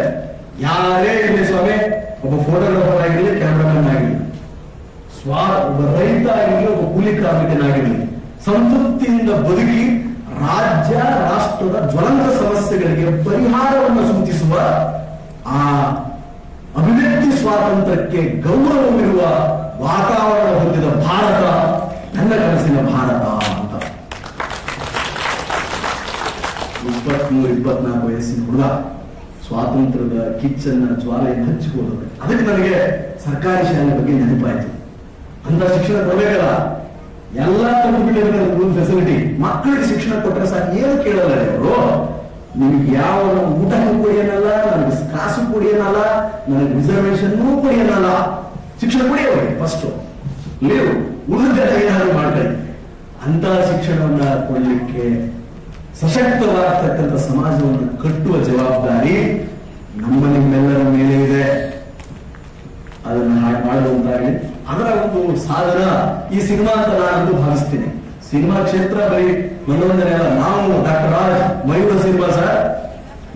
ಯಾರೇ ಇರಲಿ ಸ್ವಾಮಿ, ಒಬ್ಬ ಫೋಟೋಗ್ರಾಫರ್ ಆಗಿರಲಿ, ಕ್ಯಾಮ್ರಾಮನ್ ಆಗಿರಲಿ, ಒಬ್ಬ ರೈತ ಆಗಿರಲಿ, ಒಬ್ಬ ಕೂಲಿ ಕಾರ್ಮಿಕನಾಗಿರಲಿ, ಸಂತೃಪ್ತಿಯಿಂದ ಬದುಕಿ ರಾಜ್ಯ ರಾಷ್ಟ್ರದ ಜ್ವಲಂತ ಸಮಸ್ಯೆಗಳಿಗೆ ಪರಿಹಾರವನ್ನು ಸೂಚಿಸುವ ಆ ಅಭಿವ್ಯಕ್ತಿ ಸ್ವಾತಂತ್ರ್ಯಕ್ಕೆ ಗೌರವವಿರುವ ವಾತಾವರಣ ಹೊಂದಿದ ಭಾರತ ನನ್ನ ಕನಸಿನ ಭಾರತ ಅಂತ. 23-24 ವಯಸ್ಸಿನ ಹುಡುಗ ಸ್ವಾತಂತ್ರ್ಯದ ಕಿಚ್ಚನ್ನ ಜ್ವಾಲೆಯನ್ನು ಹಂಚಿಕೊಳ್ಳೋದು. ಅದಕ್ಕೆ ನನಗೆ ಸರ್ಕಾರಿ ಶಾಲೆ ಬಗ್ಗೆ ನೆನಪಾಯಿತು. ಅಂತ ಶಿಕ್ಷಣ ಕೊಡಬೇಕಲ್ಲ, ಎಲ್ಲ ತಂದುಬಿಟ್ಟಿರೋ ಫೆಸಿಲಿಟಿ. ಮಕ್ಕಳಿಗೆ ಶಿಕ್ಷಣ ಕೊಟ್ಟರೆ ಸಾಕು, ಏನು ಕೇಳಲ್ಲ ಅವರು. ನಿಮ್ಗೆ ಯಾವ ಊಟನೂ ಕೊಡಿಯನಲ್ಲ, ನನಗೆ ಕಾಸು ಕೊಡಿಯನಲ್ಲ, ನನಗೆ ರಿಸರ್ವೇಶನ್ ಕೊಡಿಯನಲ್ಲ, ಶಿಕ್ಷಣ ಕೊಡಿಯೋರಿ ಫಸ್ಟ್ ಲೀವ್, ಉಳಿದ ಏನಾದ್ರು ಮಾಡ್ತಾರೆ. ಅಂತ ಶಿಕ್ಷಣವನ್ನ ಕೊಡ್ಲಿಕ್ಕೆ ಸಶಕ್ತವಾಗತಕ್ಕಂಥ ಸಮಾಜವನ್ನು ಕಟ್ಟುವ ಜವಾಬ್ದಾರಿ ನಿಮ್ಮೆಲ್ಲರ ಮೇಲೆ ಇದೆ. ಅದನ್ನು ಹಾಗೆ ಮಾಡುವಂತಾಗಲಿ. ಅದರ ಒಂದು ಸಾಧನ ಈ ಸಿನಿಮಾ ಅಂತ ನಾನಂತೂ ಭಾವಿಸ್ತೀನಿ. ಸಿನಿಮಾ ಕ್ಷೇತ್ರ ಬರೀ ಮನೋರಂಜನೆ ಅಲ್ಲ. ನಾವು doctor Raj Mayura cinema sir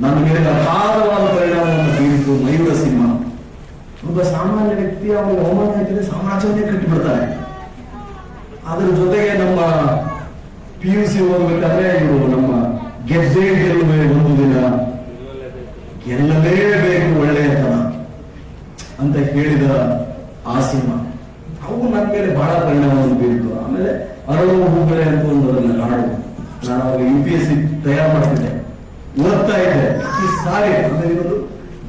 ನನ್ನ ಮೇಲೆ ಅಗಾಧವಾದ ಪರಿಣಾಮವನ್ನು ಬೀರಿತು. ಮಯೂರ ಸಿನಿಮಾ ಒಬ್ಬ ಸಾಮಾನ್ಯ ವ್ಯಕ್ತಿ ಅವನಿಗೆ ಅವಮಾನ ಆಯ್ತದೆ, ಸಮಾಜವನ್ನೇ ಕಟ್ಟಿಬಿಡ್ತಾರೆ. ಅದ್ರ ಜೊತೆಗೆ ನಮ್ಮ PUC ಓದಬೇಕಾದ್ರೆ ಇವರು ನಮ್ಮ ಗೆಲ್ಲಬೇಕು, ಒಂದು ದಿನ ಗೆಲ್ಲಲೇಬೇಕು ಒಳ್ಳೆಯತನ ಅಂತ ಹೇಳಿದ ಆ ಸಿನಿಮಾ ಅವು ನನ್ನ ಮೇಲೆ ಬಹಳ ಪರಿಣಾಮವನ್ನು ಬೀರಿತು. ಆಮೇಲೆ ಅರಳು ಹೂಗಳೇ ಅಂತ ಒಂದು ಅದನ್ನ ಹಾಡು, ನಾನು ಅವಾಗ UPSC ತಯಾರು ಮಾಡ್ತಿದ್ದೆ, ಓದ್ತಾ ಇದ್ದೆ. ಈ ಸಾರಿ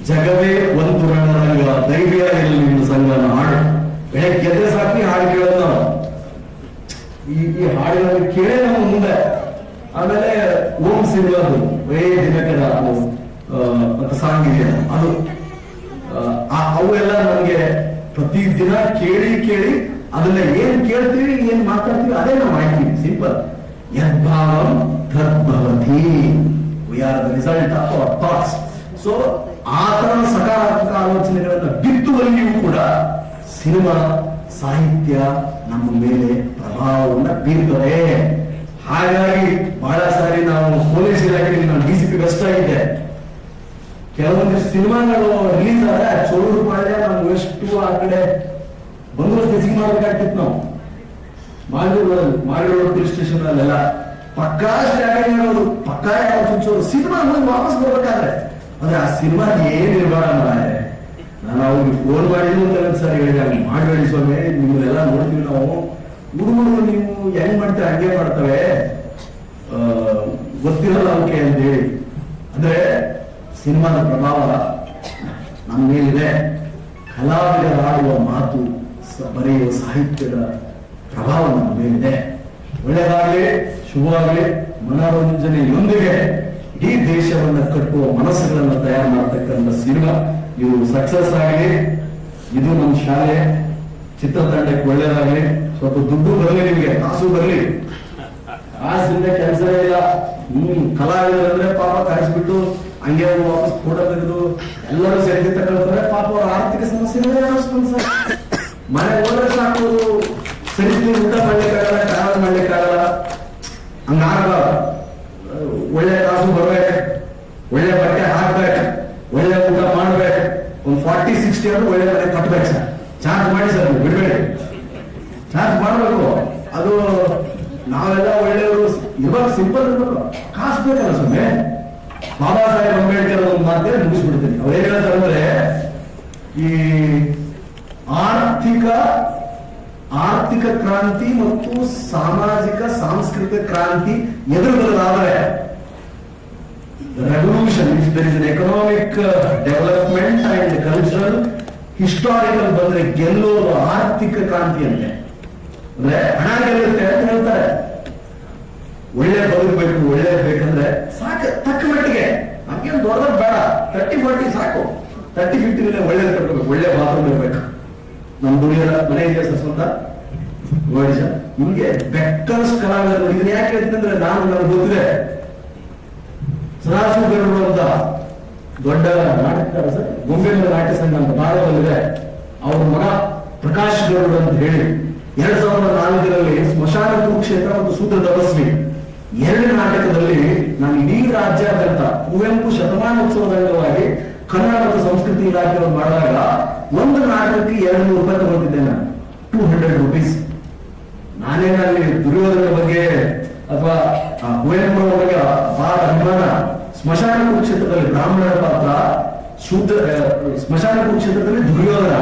ಜಗವೇ ಒಂದು ರಣರಂಗ, ಧೈರ್ಯ ಇರಲಿ ನಿನ್ನ ಸಂಗನ ಹಾಡು. ಬೆಳಗ್ಗೆ ಎದ್ರೆ ಸಾಕಿ ಹಾಡು ಕೇಳೋದು ನಾವು. ಈ ಹಾಡುಗಳನ್ನು ಕೇಳೇ ನಮ್ಮ ಮುಂದೆ. ಆಮೇಲೆ ಓಂ ಸಿನಿಮಾದು ವೇ ದಿನಕರ ಅದು ಮತ್ತೆ ಸಾಂಗಿದೆ ಅದು ಅವೆಲ್ಲ ನಮ್ಗೆ ಪ್ರತಿದಿನ ಕೇಳಿ ಅದನ್ನ ಏನ್ ಕೇಳ್ತೀವಿ ಏನ್ ಮಾತಾಡ್ತೀವಿ ಅದೇ ನಾವು ಮಾಡ್ತೀವಿ. ಸಿಂಪಲ್. ಯದ್ಭಾವಂ ತದ್ಭವತಿ. We are the result of our thoughts. So ಆ ತರ ಸಕಾರಾತ್ಮಕ ಆಲೋಚನೆಗಳನ್ನ ಬಿತ್ತುವಲ್ಲಿಯೂ ಕೂಡ ಸಿನಿಮಾ ಸಾಹಿತ್ಯ ನಮ್ಮ ಮೇಲೆ ಪ್ರಭಾವವನ್ನು ಬೀರ್ತದೆ. ಹಾಗಾಗಿ ಬಹಳ ಸಾರಿ ನಾವು ಪೊಲೀಸ್ ಇಲಾಖೆಯಲ್ಲಿ ನಾನು ಡಿಸಿಪಿ ವೆಸ್ಟ್ ಆಗಿದ್ದೆ. ಕೆಲವೊಂದಿಷ್ಟು ಸಿನಿಮಾಗಳು ರಿಲೀಸ್ ಆದ್ರೆ ಚೋಳೂರು ಪಾಳ್ಯ ನಾವು ಎಷ್ಟು ಆ ಕಡೆ ಬಂದೋಬಸ್ತ್ ಹೆಚ್ಚಿಗೆ ಮಾಡ್ಬೇಕಾಗ್ತಿತ್ತು. ನಾವು ಮಾರಿರೋಡು ಪೊಲೀಸ್ ಸ್ಟೇಷನ್ ಅಲ್ಲೆಲ್ಲ ಪಕ್ಕಾ ಶಾಖೆಗಳು ಪಕ್ಕಾ ಯಾವ ಚುಚ್ಚೋರು ಸಿನಿಮಾ ವಾಪಸ್ ಬರ್ಬೇಕಾದ್ರೆ ಅಂದ್ರೆ ಆ ಸಿನಿಮಾ ಏನಿರ್ಬಾರ ಮಾರೆ. ನಾನು ಅವ್ರಿಗೆ ಫೋನ್ ಮಾಡಿದ್ರು ಅಂತ ಸರ್ ಹೇಳಿದೆ, ಮಾಡಬೇಡಿ ಸ್ವಾಮಿ, ನಿಮ್ಮನ್ನೆಲ್ಲ ನೋಡ್ತೀವಿ ನಾವು, ಹುಡುಗರು ನೀವು ಹೆಂಗ್ ಮಾಡ್ತೀರ ಹಂಗೆ ಮಾಡ್ತವೆ, ಗೊತ್ತಿರಲ್ಲ ಅವಕ್ಕೆ ಅಂತ ಹೇಳಿ. ಅಂದ್ರೆ ಸಿನಿಮಾದ ಪ್ರಭಾವ ನಮ್ಮ ಮೇಲಿದೆ. ಕಲಾವಿದರಾಡುವ ಮಾತು, ಬರೆಯುವ ಸಾಹಿತ್ಯದ ಪ್ರಭಾವ ನಮ್ಮ ಮೇಲಿದೆ. ಒಳ್ಳೆಯದಾಗಲಿ, ಶುಭವಾಗಲಿ. ಮನೋರಂಜನೆಯೊಂದಿಗೆ ಇಡೀ ದೇಶವನ್ನು ಕಟ್ಟುವ ಮನಸ್ಸುಗಳನ್ನು ತಯಾರು ಮಾಡತಕ್ಕಂಥ ಸಿನಿಮಾ ಇದು ಸಕ್ಸಸ್ ಆಗಲಿ. ಇದು ನಮ್ಮ ಶಾಲೆ ಚಿತ್ರತಂಡಕ್ಕೆ ಒಳ್ಳೆಯದಾಗಲಿ. ಸ್ವಲ್ಪ ದುಡ್ಡು ಬರಲಿ, ನಿಮಗೆ ಕಾಸು ಬರಲಿ. ಕಾಸಿಂದ ಕೆಲಸವೇ ಇಲ್ಲ. ಕಲಾವಿದರಂದ್ರೆ ಪಾಪ ಕಾಯಿಸ್ಬಿಟ್ಟು ಹಂಗೆ ವಾಪಸ್ ಫೋಟೋ ತೆಗೆದು ಎಲ್ಲರೂ ಸೆಲ್ಫಿ ತಗೊಳ್ತಾರೆ. ಪಾಪ ಅವ್ರ ಆರ್ಥಿಕ ಸಮಸ್ಯೆ ಮನೆ ಹೋದ್ರೆ ಸಾಕು, ಸರಿ ಊಟ ಮಾಡ್ಲಿಕ್ಕಾಗಲ್ಲ, ಟ್ರಾವೆಲ್ ಮಾಡ್ಲಿಕ್ಕಾಗಲ್ಲ. ಹಂಗಾಗಲ್ಲ. ಒಳ್ಳೆ ಕಾಸು ಬರ್ಬೇಕು, ಒಳ್ಳೆ ಬಟ್ಟೆ ಹಾಕ್ಬೇಕು, ಒಳ್ಳೆ ಊಟ ಮಾಡ್ಬೇಕು. ಒಂದು 40-60 ಅಂದ್ರೆ ಒಳ್ಳೆ ಮನೆ ಕಟ್ಬೇಕು ಸರ್. ಚಾರ್ಜ್ ಮಾಡಿ ಸರ್, ಬಿಡ್ಬೇಡಿ, ಚಾರ್ಜ್ ಮಾಡಬೇಕು. ಅದು ನಾವೆಲ್ಲ ಒಳ್ಳೆಯವರು ಇವಾಗ ಸಿಂಪಲ್ ಇರ್ಬೇಕು, ಕಾಸು ಬೇಕಲ್ಲ ಸ್ವಾಮಿ. ಬಾಬಾ ಸಾಹೇಬ್ ಅಂಬೇಡ್ಕರ್ ಒಂದು ಮಾತೇ ಮುಗಿಸ್ಬಿಡ್ತೀನಿ. ಅವ್ರೇನ್ ಹೇಳ್ತಾರೆ ಅಂದ್ರೆ, ಈ ಆರ್ಥಿಕ ಕ್ರಾಂತಿ ಮತ್ತು ಸಾಮಾಜಿಕ ಸಾಂಸ್ಕೃತಿಕ ಕ್ರಾಂತಿ ಎದುರುಬರಲಾದರೆ, revolution, if there is an economic development and cultural historical ಬಂದ್ರೆ ಗೆಲ್ಲೋದು ಆರ್ಥಿಕ ಕ್ರಾಂತಿ ಅಂತೆ. ಅಂದ್ರೆ ಹಣ ಗೆಲ್ಲುತ್ತೆ ಅಂತ ಹೇಳ್ತಾರೆ. ಒಳ್ಳೆ ಬದುಕಬೇಕು, ಒಳ್ಳೆ ಬೇಕಂದ್ರೆ ಸಾಕು, ತಕ್ಕ ಮಟ್ಟಿಗೆ ನಮ್ಗೆ ದೊಡ್ಡ ಬೇಡ, 30-40 ಸಾಕು. 30-50 ಒಳ್ಳೇದು ಕಟ್ಬೇಕು, ಒಳ್ಳೆ ಬಾತ್ರೂಮ್ ಇರ್ಬೇಕು. ನಮ್ ದುಡಿಯೋದ ಮನೆ ಇದೆಯಾ ಸರ್ ಸ್ವಂತ ಗೋಡಿಸ ನಿಮ್ಗೆ ಬೆಕ್ಕರ್ಸ್ ಕಲಾವಿದರು. ಇದನ್ನ ಯಾಕೆ ಹೇಳ್ತೀನಿ ಅಂದ್ರೆ, ನನಗೆ ಗೊತ್ತಿದೆ, ಸದಾಶಿವಗೌಡರು ಅಂತ ದೊಡ್ಡ ನಾಟಕಕಾರ ಸರ್, ಗೊಂಬೆಗಳ ನಾಟ್ಯ ಸಂಘ ಅಂತ ಭಾರತದಲ್ಲಿದೆ. ಅವ್ರ ಮಗ ಪ್ರಕಾಶ್ ಗೌಡರು ಅಂತ ಹೇಳಿ 2004ರಲ್ಲಿ ಸ್ಮಶಾನ ಕುರುಕ್ಷೇತ್ರ ಮತ್ತು ಸೂತ್ರ ತಪಸ್ವಿ 2 ನಾಟಕದಲ್ಲಿ ನಾನು ಇಡೀ ರಾಜ್ಯಾದ್ಯಂತ ಕುವೆಂಪು ಶತಮಾನೋತ್ಸವದ ಅಂಗವಾಗಿ ಕನ್ನಡ ಮತ್ತು ಸಂಸ್ಕೃತಿ ಇಲಾಖೆಯನ್ನು ಮಾಡಿದಾಗ ಒಂದು ನಾಟಕಕ್ಕೆ 200 ರೂಪಾಯಿ ತಗೊಳ್ತಿದ್ದೆ ನಾನು, 200 rupees. ನಾನೇನಲ್ಲಿ ದುರ್ಯೋಧನ ಬಗ್ಗೆ ಅಥವಾ ಕುವೆಂಪು ಬಗ್ಗೆ ಬಹಳ ಅಭಿಮಾನ. ಸ್ಮಶಾನ ಕುರುಕ್ಷೇತ್ರದಲ್ಲಿ ಬ್ರಾಹ್ಮಣರ ಪಾತ್ರ, ಸ್ಮಶಾನ ಕುರುಕ್ಷೇತ್ರದಲ್ಲಿ ದುರ್ಯೋಧನ,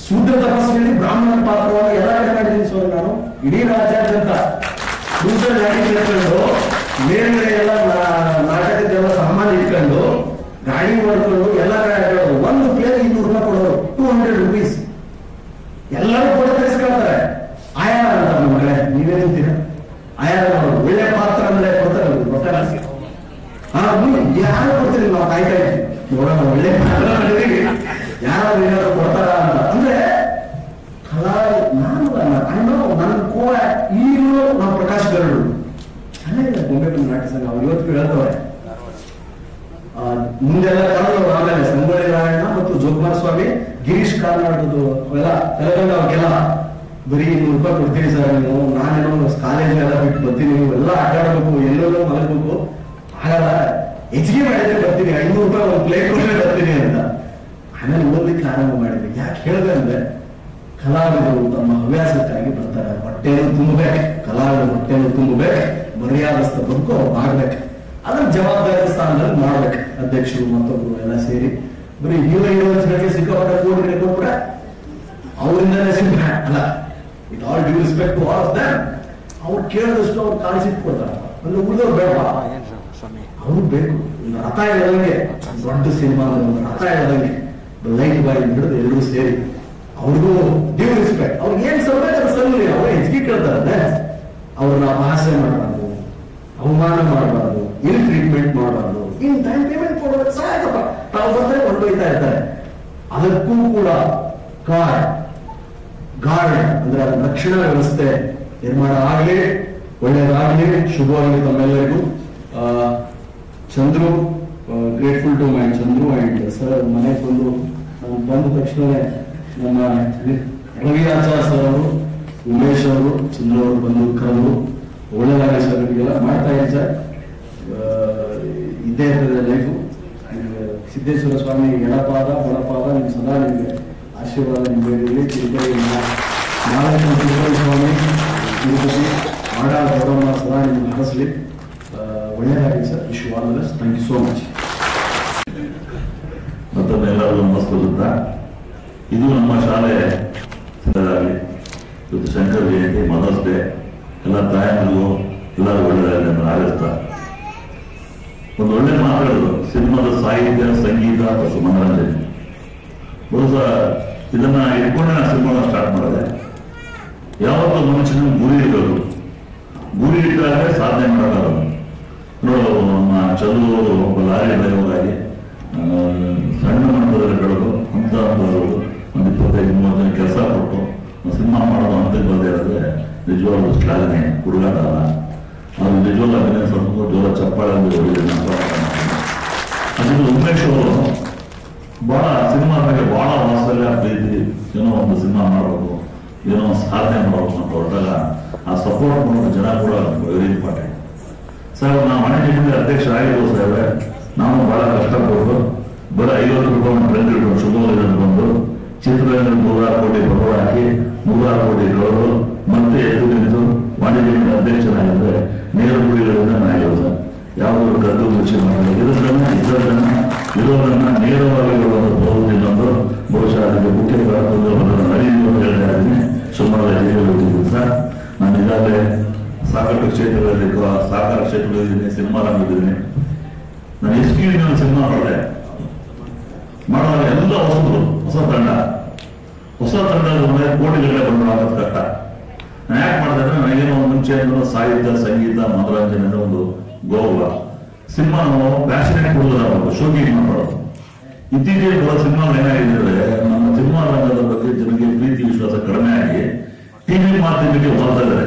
ಶೂದ್ರ ತಪಸ್ವಿಯಲ್ಲಿ ಬ್ರಾಹ್ಮಣರ ಪಾತ್ರವನ್ನು ಎಲ್ಲ ಕಡೆ ಮಾಡಿದ್ದೀನಿ ಸರ್ ನಾನು. ಇಡೀ ರಾಜ್ಯಾದ್ಯಂತ ಕೇಳ್ಕೊಂಡು ಮೇಲ್ಗಡೆ ಎಲ್ಲ ನಾಟಕಕ್ಕೆಲ್ಲ ಸಾಮಾನು ಇಟ್ಕೊಂಡು ಗಾಡಿ ಮಾಡ್ಕೊಂಡು ಎಲ್ಲ ಕಡೆ ಒಂದು ಪ್ಲೇಟ್ 200 ರೂಪಾಯಿ ಕೊಡೋರು, 200 rupees. ಎಲ್ಲರೂ ಕೂಡ ತರಿಸ್ಕೊಳ್ತಾರೆ. ಆಯಾರ ಅಂತ ನಮ್ಮ ಕಡೆ, ನೀವೇನಿದ್ದೀರ ಆಯಾರ ಮಾಡೋದು. ಒಳ್ಳೆ ಪಾತ್ರ ಅಂದ್ರೆ ಕೊಡ್ತಾರೆ, ಗೊತ್ತಾಗ ಯಾರು ಕೊಡ್ತೀರಿ, ನಾವು ಕಾಯ್ತಾ ಇದ್ದೀವಿ ನೋಡೋಣ ಒಳ್ಳೆ ಪಾತ್ರ ಮಾಡಿದ್ರಿ ಯಾರು ಏನಾದ್ರು ಕೊಡ್ತಾರ ಅಂತ. ಅಂದ್ರೆ ಕಲಾ ನಾನು ನನ್ನ ಕೋವ ಈಗಲೂ ನಾವು ಪ್ರಕಾಶ್ ಗರುಡು ಚೆನ್ನಾಗಿದೆ ಗೊಂಬೆ ನಾಟ್ಯ ಸಂಘ. ಅವ್ರು ಇವತ್ತು ಹೇಳ್ತವ್ರೆ, ಮುಂದೆಲ್ಲ ಕಳೆದವರು. ಆಮೇಲೆ ಸಂಗೊಳ್ಳಿ ರಾಯಣ್ಣ ಮತ್ತು ಜೋಕುಮಾರ್ ಸ್ವಾಮಿ, ಗಿರೀಶ್ ಕಾರ್ನಾಡದು ಅವೆಲ್ಲ ತೆಲಂಗಾಣ, ಅವ್ರಿಗೆಲ್ಲ ಬರೀ 200 ರೂಪಾಯಿ ಕೊಡ್ತೀರಿ ಸರ್ ನೀವು, ನಾನೇನೋ ಕಾಲೇಜ್ನೆಲ್ಲ ಬಿಟ್ಟು ಬರ್ತೀನಿ, ನೀವು ಎಲ್ಲ ಅಡ್ಡಾಡಬೇಕು, ಎಲ್ಲೆಲ್ಲೋ ಮಲಗಬೇಕು, ಆಗಲ್ಲ, ಹೆಚ್ಚಿಗೆ ಮಾಡಿದ್ರೆ ಬರ್ತೀನಿ, 500 ರೂಪಾಯಿ ಒಂದು ಪ್ಲೇಟ್ ಕೊಟ್ಟರೆ ಬರ್ತೀನಿ ಅಂತ. ಆಮೇಲೆ ಓದಲಿಕ್ಕೆ ಆರಂಭ ಮಾಡಿದ್ವಿ. ಯಾಕೆ ಹೇಳಿದೆ ಅಂದ್ರೆ, ಕಲಾವಿದರು ತಮ್ಮ ಹವ್ಯಾಸಕ್ಕಾಗಿ ಬರ್ತಾರೆ. ಹೊಟ್ಟೆಯನ್ನು ತುಂಬಬೇಕು, ಕಲಾವಿದರು ಹೊಟ್ಟೆಯನ್ನು ತುಂಬಬೇಕು, ಮರ್ಯಾದಸ್ಥ ಬದುಕು ಅವ್ರು ಮಾಡ್ಬೇಕು. ಅದನ್ನ ಜವಾಬ್ದಾರಿ ಸ್ಥಾನದಲ್ಲಿ ಮಾಡ್ಬೇಕು. ಅಧ್ಯಕ್ಷರು ಮತ್ತೊಬ್ರು ಎಲ್ಲ ಸೇರಿ ಬರೀ ಹೀರೋಗಳಿಗೆ ಸಿಕ್ಕಾಪಟ್ಟೆ ಕೋಟಿ ಕೊಟ್ಬಿಟ್ರೆ ಅವರಿಂದಲೇ ಸಿಕ್ಕ ಅಲ್ಲ. With all due respect to all of them, ಅವ್ರು ಕೇಳಿದಷ್ಟು ಅವ್ರು ಕಾಣಿಸಿಟ್ಟು ಕೊಡ್ತಾರ. ಅಂದ್ರೆ ಉಳಿದವ್ರು ಬೇಡ, ಅವ್ರು ಬೇಕು. ಒಂದು ರಥ ಎಳೆದಂಗೆ, ದೊಡ್ಡ ಸಿನಿಮಾ ರಥ ಎಳೆದಂಗೆ ಲೈಟ್ ಬಾಯ್ ಹಿಡಿದು ಎಲ್ಲರೂ ಸೇರಿ ಅವ್ರಿಗೂ ಡ್ಯೂ ರೆಸ್ಪೆಕ್ಟ್. ಅವ್ರಿಗೆ ಏನ್ ಸಲ್ಬೇಕು ಅದು ಸಲ್ಲಲಿ. ಅವ್ರು ಹೆಚ್ಚಿಗೆ ಕೇಳ್ತಾರೆ, ಅವ್ರನ್ನ ಅಪಹಾಸ್ಯ ಮಾಡಬಾರ್ದು, ಅವಮಾನ ಮಾಡಬಾರ್ದು, ಇಲ್ ಟ್ರೀಟ್ಮೆಂಟ್ ಮಾಡಬಾರ್ದು, ಇನ್ ಟೈಮ್ ಪೇಮೆಂಟ್ ಕೊಡೋದಕ್ಕೆ ಸಾಕಪ್ಪ, ತಾವು ಬಂದ್ರೆ ಹೊರಟೋಯ್ತಾ ಇರ್ತಾರೆ. ಅದಕ್ಕೂ ಕೂಡ ಗಾರ್ಡ್ ಅಂದ್ರೆ ಅದರ ರಕ್ಷಣಾ ವ್ಯವಸ್ಥೆ ನಿರ್ಮಾಣ ಆಗಲಿ, ಒಳ್ಳೆಯದಾಗಲಿ, ಶುಭವಾಗಲಿ ತಮ್ಮೆಲ್ಲರಿಗೂ. Chandru, grateful to my Chandru and sir. ಮನೆಗೆ ಬಂದ ತಕ್ಷಣವೇ ನಮ್ಮ ರವಿ ಆಚಾರ್ ಸರ್ ಅವರು, ಉಮೇಶ್ ಅವರು, ಚಂದ್ರು ಅವರು ಬಂದು ಕರೆದು ಒಳ್ಳೆಯದಾಗಲಿ ಸರ್, ನಿಮಗೆಲ್ಲ ಮಾಡ್ತಾ ಇದ್ದೀನಿ ಸರ್, ಇದ್ದೇ ಇರ್ತದೆ ಲೈಫು. ಸಿದ್ದೇಶ್ವರ ಸ್ವಾಮಿ ಎಡಪಾದ ಬಲಪಾದ ನಿಮ್ಗೆ ಸದಾ ನಿಮಗೆ ಆಶೀರ್ವಾದ ನಿಮಗೆ ಇರಲಿ. ತಿರುಪತಿ ಸ್ವಾಮಿ, ತಿರುಪತಿ ಮಾಡಾ ಗೌರಮ್ಮ ಸದಾ ನಿಮ್ಗೆ ಹರಸಲಿ. ಒಳ್ಳೆಯದಾಗಲಿ sir. Wish you all the best. Thank you so much. ಮತ್ತೊಮ್ಮೆ ಎಲ್ಲರಿಗೂ ನಮಸ್ಕರಿಸುತ್ತಾ, ಇದು ನಮ್ಮ ಶಾಲೆ ಸಿದ್ಧರಾಗಲಿ. ಇವತ್ತು ಶಂಕರ ಜಯಂತಿ, ಮದರ್ಸ್ ಡೇ. ಎಲ್ಲ ತಾಯಂದಿರಿಗೂ ಎಲ್ಲರೂ ಒಳ್ಳೆಯದಾಗಲಿ ಅಂತ ಆರಿಸ್ತಾ ಒಂದು ಒಳ್ಳೆ ಮಾತಾಡೋದು ಸಿನಿಮಾದ ಸಾಹಿತ್ಯ, ಸಂಗೀತ ಮತ್ತು ಮನೋರಂಜನೆ. ಬಹುಶಃ ಇದನ್ನ ಇಟ್ಕೊಂಡೆ ನಾನು ಸಿನಿಮಾನ ಸ್ಟಾರ್ಟ್ ಮಾಡಿದೆ. ಯಾವತ್ತೂ ಮನುಷ್ಯನ ಗುರಿ ಇರೋದು, ಗುರಿ ಇಟ್ಟಾಗ ಸಾಧನೆ ಮಾಡೋದು. ನೋಡು, ನಮ್ಮ ಚಲು ಒಬ್ಬ ಲಾರಿ ಡ್ರೈವರ್ ಆಗಿ ಸಣ್ಣ ಮಟ್ಟದಲ್ಲಿ ಬೆಳೆದು ಅಂತ ಒಂದು 25-30 ಜನ ಕೆಲಸ ಕೊಟ್ಟು ಸಿನಿಮಾ ಮಾಡೋದು ಅಂತ ಬರದೇ ಇರೋದ್ರೆ ನಿಜವಾಗ್ಲೂ ಶ್ಲಾಘನೆ, ಹುಡುಗಾಟ ಅಲ್ಲ. ಅದು ನಿಜವಾಗ್ಲೂ ಅಭಿನಯ ಸ್ವಲ್ಪ ಜೋರ ಚಪ್ಪಾಳೆ ಅದು. ಉಮೇಶ್ ಅವರು ಬಹಳ ಸಿನಿಮಾ ಮೇಲೆ ಬಹಳ ವಾತ್ಸಲ್ಯ, ಪ್ರೀತಿ, ಏನೋ ಒಂದು ಸಿನಿಮಾ ಮಾಡಬೇಕು, ಏನೋ ಒಂದು ಸಾಧನೆ ಮಾಡಬೇಕು ಅಂತ ಹೊರಟಾಗ ಆ ಸಪೋರ್ಟ್ ಮಾಡೋ ಜನ ಕೂಡ ವೆರಿ ಇಂಪಾರ್ಟೆಂಟ್. ಸರ್, ನಾವು ವಾಣಿಜ್ಯ ಅಧ್ಯಕ್ಷ ಆಗಿರ್ಬೋದು ಸಾಹೇಬ್ರೆ, ನಾವು ಬಹಳ ಕಷ್ಟಪಟ್ಟು ಬರೀ 50 ರೂಪಾಯಿ ಟ್ರೆಂಡ್ ಇಟ್ಟು ಶುಭೋದಯ ಬಂದು ಚಿತ್ರರಂಗ 106 ಕೋಟಿ ಬಡವ ಹಾಕಿ 106 ಕೋಟಿ ಕಳೆದು ಮತ್ತೆ ಎದ್ದು ನಿಂತು ವಾಣಿಜ್ಯ ಅಧ್ಯಕ್ಷರಾಗಿದ್ರೆ ನೇರ ಗುರಿಗಳಿಂದ ನಾಯಿಗಳು ಸರ್. ಯಾವುದಾದ್ರು ಕದ್ದು ಮುಚ್ಚಿ ಮಾಡಿಲ್ಲ. ಇರೋದನ್ನ ನೇರವಾಗಿ ಬಹುದಿನೊಂದು ಬಹುಶಃ ಅದಕ್ಕೆ ಮುಖ್ಯ ನಡೀಲಿ ಅಂತ ಹೇಳ್ತಾ ಇದ್ದೀನಿ. ಸುಮಾರು ಜೀವನ ಸರ್, ನಾನು ಈಗಾಗಲೇ ಸಾಕಷ್ಟು ಕ್ಷೇತ್ರಗಳಲ್ಲಿ, ಸಹಕಾರ ಕ್ಷೇತ್ರದಲ್ಲಿದ್ದೀನಿ, ಸಿನಿಮಾ ರಂಗದಿದ್ದೀನಿ. ನಾನು ಎಸ್ಪಿ ಸಿನಿಮಾ ಮಾಡಿದೆ. ಮಾಡುವಾಗ ಎಲ್ಲ ಹೊಸ ತಂಡದ ಮೇಲೆ ಕೋಟಿಗಳೇ ಬಂದು ಆಗೋದು ಕಷ್ಟ. ನಾನು ಯಾಕೆ ಮಾಡಿದೆ ಅಂದ್ರೆ, ನನಗೇನೋ ಮುಂಚೆ ಸಾಹಿತ್ಯ, ಸಂಗೀತ, ಮನೋರಂಜನೆ ಅಂದ್ರೆ ಒಂದು ಗೌರವ. ಸಿನಿಮಾ ನಾವು ಪ್ಯಾಷನೇಟ್ ಹುಡುಗರಾಗಬೇಕು, ಶೋಕಿ ಮಾಡೋದು. ಇತ್ತೀಚೆಗೆ ಬರೋ ಸಿನಿಮಾ ಏನಾಗಿದೆ ಅಂದ್ರೆ, ನಮ್ಮ ಸಿನಿಮಾ ರಂಗದ ಬಗ್ಗೆ ಜನರಿಗೆ ಪ್ರೀತಿ ವಿಶ್ವಾಸ ಕಡಿಮೆ ಆಗಿ ಟಿವಿ ಮಾಧ್ಯಮಕ್ಕೆ ಹೋಗ್ತಾ ಇದ್ದಾರೆ.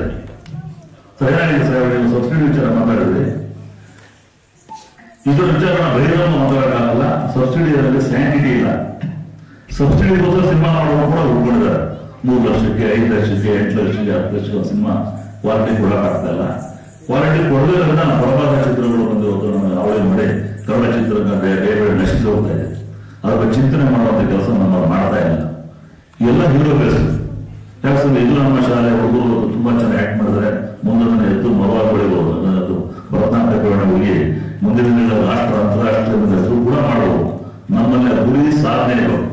ಏನಾಗಿದೆ ಸರ್, ನೀವು ಸಬ್ಸಿಡಿ ವಿಚಾರ ಮಾತಾಡಿದ್ರಿ. ಇದರ ವಿಚಾರ ಬಹಿರಂಗ ಮಾತಾಡೋಕ್ಕಾಗಲ್ಲ. ಸಬ್ಸಿಡಿಯಲ್ಲಿ ಸ್ಯಾಂಟಿಟಿ ಇಲ್ಲ. ಸಬ್ಸಿಡಿಗೋಸ್ಕರ ಸಿನಿಮಾ ಮಾಡೋದು ಕೂಡ ಹುಡ್ಕೊಂಡಿದ್ದಾರೆ. 3 ಲಕ್ಷಕ್ಕೆ, 5 ಲಕ್ಷಕ್ಕೆ, 8 ಲಕ್ಷಕ್ಕೆ, 10 ಲಕ್ಷಕ್ಕೆ ಸಿನಿಮಾ ಕ್ವಾಲಿಟಿ ಕೊಡೋಕ್ಕಾಗ್ತಾ ಇಲ್ಲ. ಕ್ವಾಲಿಟಿ ಕೊಡೋದ್ರಿಂದ ಪ್ರಭಾತ ಚಿತ್ರಗಳು ಬಂದಿರೋದು ನಮಗೆ ಅವಳಿ ಮಾಡಿ ಕನ್ನಡ ಚಿತ್ರರಂಗ ಬೇರೆ ನಶಿಸಿ ಹೋಗ್ತಾ ಇದೆ. ಅದರ ಚಿಂತನೆ ಮಾಡುವಂತ ಕೆಲಸ ನಮ್ಮ ಮಾಡ್ತಾ ಇಲ್ಲ. ಎಲ್ಲ ಹೀರೋ ಬೇಸ್. ಯಾಕಂದ್ರೆ ಇದು ನಮ್ಮ ಶಾಲೆ ಹುಡುಗರು ತುಂಬಾ ಚೆನ್ನಾಗಿ ಆಕ್ಟ್ ಮಾಡಿದ್ರೆ ಮುಂದೆ ಎದ್ದು ಮರವಾಗಿ ಬೆಳಿಬಹುದು. ಅದು ಭರತನಾಟ್ಯ ಹೋಗಿ ಮುಂದಿನ ದಿನ ರಾಷ್ಟ್ರ, ಅಂತಾರಾಷ್ಟ್ರೀಯ ಹೆಸರು ಕೂಡ ಮಾಡುವುದು. ನಮ್ಮಲ್ಲಿ ಗುರಿ ಸಾಧನೆ ಇರೋದು.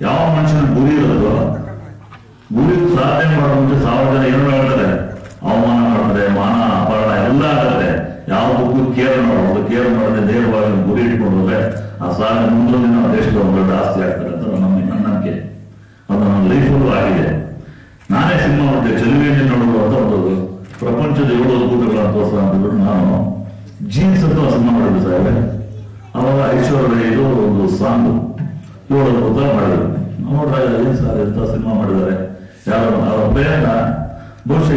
ಯಾವ ಮನುಷ್ಯನ ಗುರಿ ಇರೋದು, ಗುರಿ ಸಾಧನೆ ಮಾಡೋ ಮುಂಚೆ 1000 ಜನ ಏನು ಹೇಳ್ತಾರೆ, ಅವಮಾನ ಮಾಡ್ತಾರೆ, ಮಾನ ಅಪಹರಣ ಎಲ್ಲ ಆಗುತ್ತೆ. ಯಾವುದಕ್ಕೂ ಕೇರ್ ಮಾಡೋದು, ಕೇರ್ ಮಾಡದೆ ನೇರವಾಗಿ ಗುರಿ ಇಟ್ಕೊಂಡ್ರೆ ಆ ಸಾಧನೆ ಮುಂದಿನ ದಿನ ದೇಶದ ಒಂದು ದೊಡ್ಡ ಆಸ್ತಿ ಆಗ್ತಾರೆ ಅಂತ ನನ್ನ ನಂಬಿಕೆ. ಅದು ನನ್ನ ಲೈಫಲ್ಲೂ ಆಗಿದೆ. ನಾನೇ ಸಿನಿಮಾ ನೋಡಿದೆ, ಚೆಲುವೆಯಲ್ಲಿ ನೋಡುವ ಅಂತ ಒಂದು ಪ್ರಪಂಚದ 7 ಅದ್ಭುತಗಳ ತೋರ್ಸ ಅಂತಂದ್ರು. ನಾನು ಜೀನ್ಸ್ ಅಂತ ಸಿನಿಮಾ ಮಾಡಿದ್ದೆ ಸಾಹೇಬ್. ಅವಾಗ ಐಶ್ವರ್ಯ ಇದು ಒಂದು ಸಾಂಗ್ 7 ಅದ್ಭುತ ಮಾಡಿದ್ರು. ನೋಡ್ದಾಗ ಏನ್ ಸರ್ ಎಂತ ಸಿನಿಮಾ ಮಾಡಿದ್ದಾರೆ, ಯಾರು ಅವರ ಪ್ರಯತ್ನ ಬಹುಶಃ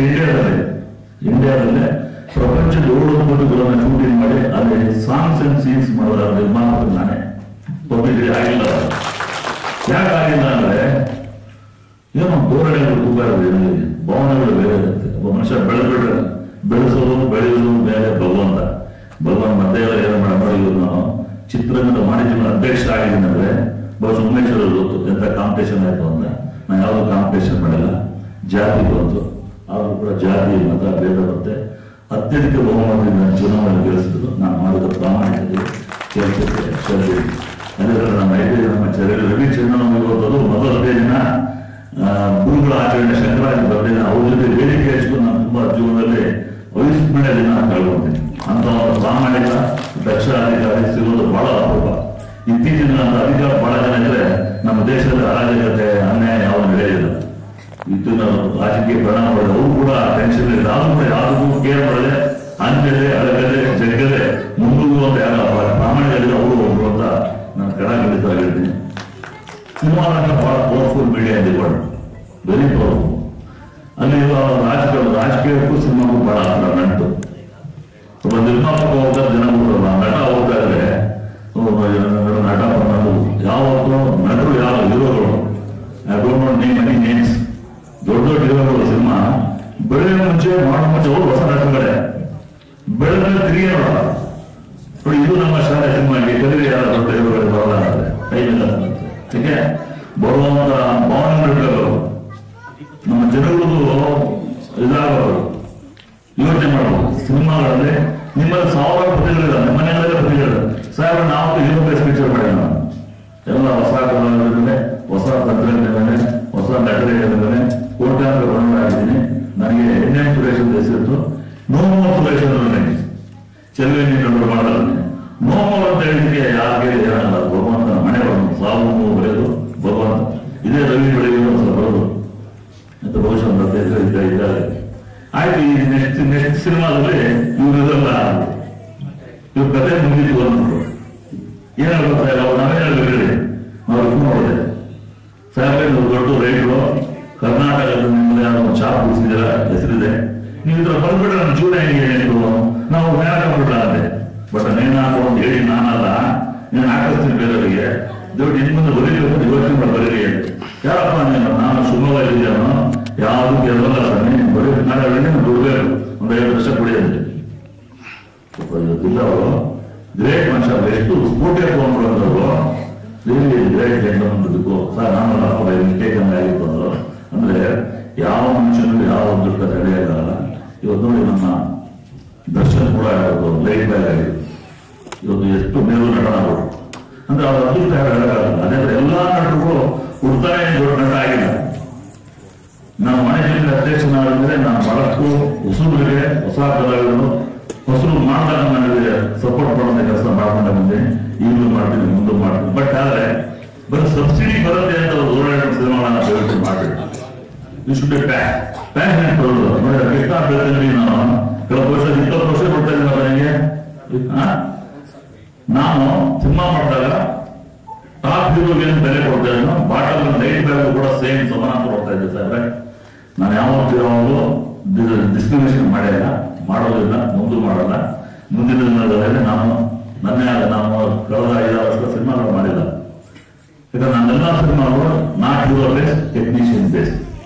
ಇಂಡಿಯಾದಲ್ಲೇ ಪ್ರಪಂಚದ 7 ಅದ್ಭುತಗಳನ್ನು ಶೂಟಿಂಗ್ ಮಾಡಿ ಅಲ್ಲಿ ಸಾಂಗ್ಸ್ ಅಂಡ್ ಸೀನ್ಸ್ ಮಾಡೋದ್ರ ನಿರ್ಮಾಣ ನಾನೇ. ಪಬ್ಲಿಸಿಟಿ ಆಗಿಲ್ಲ. ಯಾಕಾಗಿಲ್ಲ ಅಂದ್ರೆ ಏನೋ ಧೋರಣೆಗಳು ತುಂಬಾ ಇರೋದು, ಭಾವನೆಗಳು ಬೇರೆ ಇರುತ್ತೆ. ಒಬ್ಬ ಮನುಷ್ಯ ಬೆಳೆಸೋದು ಬೆಳೆಯೋದು ಬೇರೆ ಭಗವಂತ ಮಧ್ಯೆ ಎಲ್ಲ ಏನು ಮಾಡಿ ನಾವು ಚಿತ್ರರಂಗದ ವಾಣಿಜ್ಯ ಅಧ್ಯಕ್ಷ ಆಗಿದ್ದೀನಿ ಅಂದ್ರೆ ಬಹುಶಃ ಉಮೇಶ್ವರ ಗೊತ್ತು ಎಂತ ಕಾಂಪಿಟೇಷನ್ ಆಯ್ತು ಅಂತ. ನಾನು ಯಾವ್ದು ಕಾಂಪಿಟೇಷನ್ ಮಾಡಿಲ್ಲ. ಜಾತಿ ಬಂತು, ಆದ್ರೂ ಕೂಡ ಜಾತಿ ಮತ ಭೇದ ಬರುತ್ತೆ. ಅತ್ಯಧಿಕ ಬಹುಮತದಿಂದ ಚುನಾವಣೆ ಗೆಲ್ಲಿಸಿದ್ರು. ನಾನು ಮಾಡಿದ ಪ್ರಾಮಾಣಿಕತೆ ಕೆಲಸಕ್ಕೆ ಶ್ರದ್ಧೆ. ಅದೇ ತರ ನಮ್ಮ ರವಿ ಚಂದ್ರನ ಇವತ್ತು ಮೊದಲನೇ ದಿನ ಗುರುಗಳ ಆಚರಣೆ ಶಂಕರಾಚಾರ್ಯ ಬರ್ದಿನ ಅವ್ರ ಜೊತೆ ವೇದಿಕೆ ಹಚ್ಕೊಂಡು ನಾನು ತುಂಬಾ ಜೀವನದಲ್ಲಿ ವಯಸ್ಸಿನ ದಿನ ಕಳ್ಕೊಂತೀನಿ. ಅಂತ ಒಂದು ಪ್ರಾಮಾಣಿಕ ಅದು ಅಧಿಕಾರ ಬಹಳ ಜನ ಇದ್ರೆ ನಮ್ಮ ದೇಶದಲ್ಲಿ ಅರಾಜಕತೆ ಅನ್ಯಾಯ ಯಾವ ನಡೆಯೋದಿಲ್ಲ. ಇದನ್ನ ರಾಜಕೀಯ ಪರಿಣಾಮ ಮಾಡಿದ್ರೆ ಅವರು ಕೂಡ ಟೆನ್ಷನ್ ಇಲ್ಲ, ಆದ್ರೂ ಕೂಡ ಯಾವುದಕ್ಕೂ ಕೇರ್ ಮಾಡದೆ ಅಂಜದೆ ಅಳಗದೆ ಜಗ್ಗದೆ ಮುಂದೂಗುವಂತ ಯಾರು ಪ್ರಾಮಾಣಿಕರಿಗೆ ಅವರು ಒಬ್ರು ಅಂತ ನಾನು ಖಂಡಿತವಾಗಿ ಹೇಳ್ತೀನಿ. ಸಿನಿಮಾ ಬಹಳ powerful media depart, very powerful. ಅಲ್ಲಿ ರಾಜಕೀಯಕ್ಕೂ ಸಿನಿಮಾಗೂ ಬಹಳ ನಂಟು. ಒಬ್ಬ ನಿರ್ಮಾಪಕ ಹೋಗ್ತಾರೆ, ಜನ ಹೋಗ್ತಾರಲ್ಲ, ನಟ ಹೋಗ್ತಾ ಇದ್ರೆ ನಟ ಬಂದು ಯಾವತ್ತು ನಟರು ಯಾವ ಹೀರೋಗಳು ನೇಮ್ಸ್ ದೊಡ್ಡ ದೊಡ್ಡ ಹೀರೋಗಳು ಸಿನಿಮಾ ಬೆಳೆಯ ಮುಂಚೆ ಮಾಡೋ ಮುಂಚೆ ಅವರು ಹೊಸ ನಟಗಳೇ ಬೆಳೆದ ತಿರುಗಿ ನೋಡ ನೋಡಿ. ಇದು ನಮ್ಮ ಶಾಲೆ ಸಿನಿಮಾಗೆ ಕಲಿಗೆ ಯಾರ ದೊಡ್ಡ ಹೀರೋಗಳು ಬರಲ್ಲ ಅಂದ್ರೆ ಕೈಮಿಲ್ಲ. ಹೀಗೆ ಬರುವಂತ ಭಾವನೆಗಳು ನಮ್ಮ ಜನಗಳಿಗೂ ಇದಾಗಬಾರದು, ಯೋಚನೆ ಮಾಡಬಹುದು. ಸಿನಿಮಾಗಳಲ್ಲಿ ನಿಮ್ಮಲ್ಲಿ ಸಾವಿರಾರು ಪ್ರತಿಗಳಿಲ್ಲ, ನಿಮ್ಮ ಮನೆಯಲ್ಲೇ ಪ್ರತಿಗಳು ಸಾಹೇಬ್ರ ನಾವು ಹೀರೋ ಬೇಸ್ ಪಿಕ್ಚರ್ ಮಾಡಿಲ್ಲ. ಎಲ್ಲ ಹೊಸ ಕಲಾವಿದರೇ, ಹೊಸ ತಂತ್ರಜ್ಞಾನ, ಹೊಸ ನಟನೆಗಳಿಂದಲೇ ಕೋಟ್ಯಾಂತರ ಬಂಡವಾಳ. ನನಗೆ ಎನ್ ಸುರೇಶ್ ಅಂತ ಹೆಸರಿತ್ತು, ನೋಮೋ ಸುರೇಶ್ ಅಂದ್ರೆ ಚೆಲುವೆ ನೀರು ಮಾಡೋದನ್ನೇ ನೋಮೋ ಅಂತ ಹೇಳಿದ್ರೆ ಯಾರಿಗೆ ಹೇಳಲ್ಲ. ಭಗವಂತ ಮನೆ ಬರೋದು, ಸಾವು ನೋವು ಬರೆಯೋದು ಭಗವಂತ. ಇದೇ ರವಿ ಬೆಳೆಯೋದು ಬರೋದು ಅಂತ ಬಹುಶಃ ಇದ್ದಾರೆ. ಆಯ್ತು, ಈ ನೆಕ್ಸ್ಟ್ ಸಿನಿಮಾದಲ್ಲಿ ಇವರೆಲ್ಲ ಇವ್ರ ಕಥೆ ಮುಗಿತು ಅಂದ್ಬಿಟ್ಟು ಏನಾಗುತ್ತೆ, ಅವ್ರು ನಾವೇ ಹೇಳಿ ಅವ್ರು ನೋಡಿದೆ ಸಾಹೇಬ್ ದೊಡ್ಡ ರೈತರು ಕರ್ನಾಟಕದ ನಿಮ್ಮಲ್ಲಿ ಯಾರೋ ಒಂದು ಚಾಪ್ ಉಳಿಸಿದಿರ ಹೆಸರಿದೆ, ನೀವು ಇದ್ರ ಬಂದ್ಬಿಟ್ರೆ ನನ್ನ ಜೀವನ ಹೇಗೆ ಹೇಳಿದ್ರು, ನಾವು ನೇಣ ಹಾಕ್ಬಿಟ್ಟ ಅಂದೆ. ಬಟ್ ನೇಣ ಹಾಕೊಂಡು ಹೇಳಿ ನಾನಲ್ಲ, నేను ಹಾಕಿಸ್ತೀನಿ ಬೇರೆಯವರಿಗೆ, ದೇವ್ರು ನಿನ್ ಮುಂದೆ ಬರೀಬೇಕು, ಯೋಚನೆ ಮಾಡಿ ಬರೀರಿ ಅಂತ. ಯಾರಪ್ಪ ನೀನು, ನಾನು ಸುಮ್ಮವಾಗಿದ್ದಾನು, ಯಾವುದು ಕೆಲವಲ್ಲ ಸ್ವಾಮಿ, ಬರೀ ನಾಳೆ ದುಡ್ಬೇಕು, ಒಂದು 5 ವರ್ಷ ಕುಡಿಯಂತೆ. ಅವರು ಗ್ರೇಟ್ ಮನುಷ್ಯ, ಎಷ್ಟು ಸ್ಫೂರ್ತಿ ತಗೊಂಡ್ರು ರಿಯಲಿ ಗ್ರೇಟ್ ಎಂದಬೇಕು ಸರ್. ನಾನು ಮಿಸ್ಟೇಕ್ ಆಗಿತ್ತು ಅಂದ್ರು. ಅಂದ್ರೆ ಯಾವ ಮನುಷ್ಯನಿಗೂ ಯಾವ ದುಡ್ಡ ತಡೆಯಲ್ಲ. ಇವತ್ತು ನೋಡಿ ನಮ್ಮ ದರ್ಶನ್ ಕೂಡ ಲೈಟ್ ಬ್ಯಾಗ್ ಆಗಿದೆ, ಇವತ್ತು ಎಷ್ಟು ಮೇಲು ನಟ ಆಗ್ಬೋದು ಅಂದ್ರೆ ಅವ್ರ ಅದೃಷ್ಟ ಹೇಳಕ್ಕಾಗಲ್ಲ. ಅದೇ ಎಲ್ಲಾ ನಟರು ಹುಡ್ತಾನೆ ದೊಡ್ಡ ನಟ ಆಗಿಲ್ಲ. ನಾವು ಮನೆಯಲ್ಲಿ ಅಧ್ಯಕ್ಷನಾದ್ರೆ ನಾನು ಬಹಳಷ್ಟು ಹೊಸಬರಿಗೆ, ಹೊಸ ಕಲಾವಿದರು ಹೊಸರು ಮಾಡಿದಾಗ ನನಗೆ ಸಪೋರ್ಟ್ ಮಾಡೋದೇ ಕೆಲಸ ಮಾಡ್ಕೊಂಡೆ ಬಂದಿದ್ದೀನಿ, ಈಗಲೂ ಮಾಡ್ತೀನಿ, ಮುಂದೆ ಮಾಡ್ತೀನಿ. ಬಟ್ ಆದ್ರೆ ಬರೀ ಸಬ್ಸಿಡಿ ಬರುತ್ತೆ ಅಂತ ಓಡಾಡೋ ಸಿನಿಮಾಗಳನ್ನ ಬೇರೆ ಮಾಡ್ಬೇಕು. ಯು ಶುಡ್ ಬಿ ಪ್ಯಾಕ್ ಬರೋದು ನೋಡಿ. ಎಷ್ಟು ಬೆಳೆದ್ರಿ ನಾನು ಕೆಲವು ವರ್ಷ 20 ವರ್ಷ ಕೊಡ್ತಾ ಇದ್ದೀನಿ ನನಗೆ. ನಾನು ಸಿನಿಮಾ ಮಾಡಿದಾಗ ಟಾಪ್ ಹೀರೋಗೆ ಏನು ಬೆಲೆ ಕೊಡ್ತಾ ಇದ್ದೀನೋ, ಬಾಟಲ್ ಲೈಟ್ ಬ್ಯಾಗ್ ಕೂಡ ಸೇಮ್ ಸಮಾನ ಕೊಡ್ತಾ ಇದ್ದೆ ಸರ್. ನಾನು ಯಾವತ್ತೂ ಡಿಸ್ಕ್ರಿಮಿನೇಷನ್ ಮಾಡಿಲ್ಲ, ಮಾಡೋದಿಲ್ಲ, ಮುಂದೆ ಮಾಡಲ್ಲ. ಮುಂದಿನ ದಿನಗಳಲ್ಲಿ ನಾನು ನಾವು ಕಳೆದ 5-6 ವರ್ಷ ಸಿನಿಮಾಗಳು ಮಾಡಿಲ್ಲ. ಯಾಕಂದ್ರೆ ನನ್ನೆಲ್ಲ ಸಿನಿಮಾಗಳು not hero base, technician base.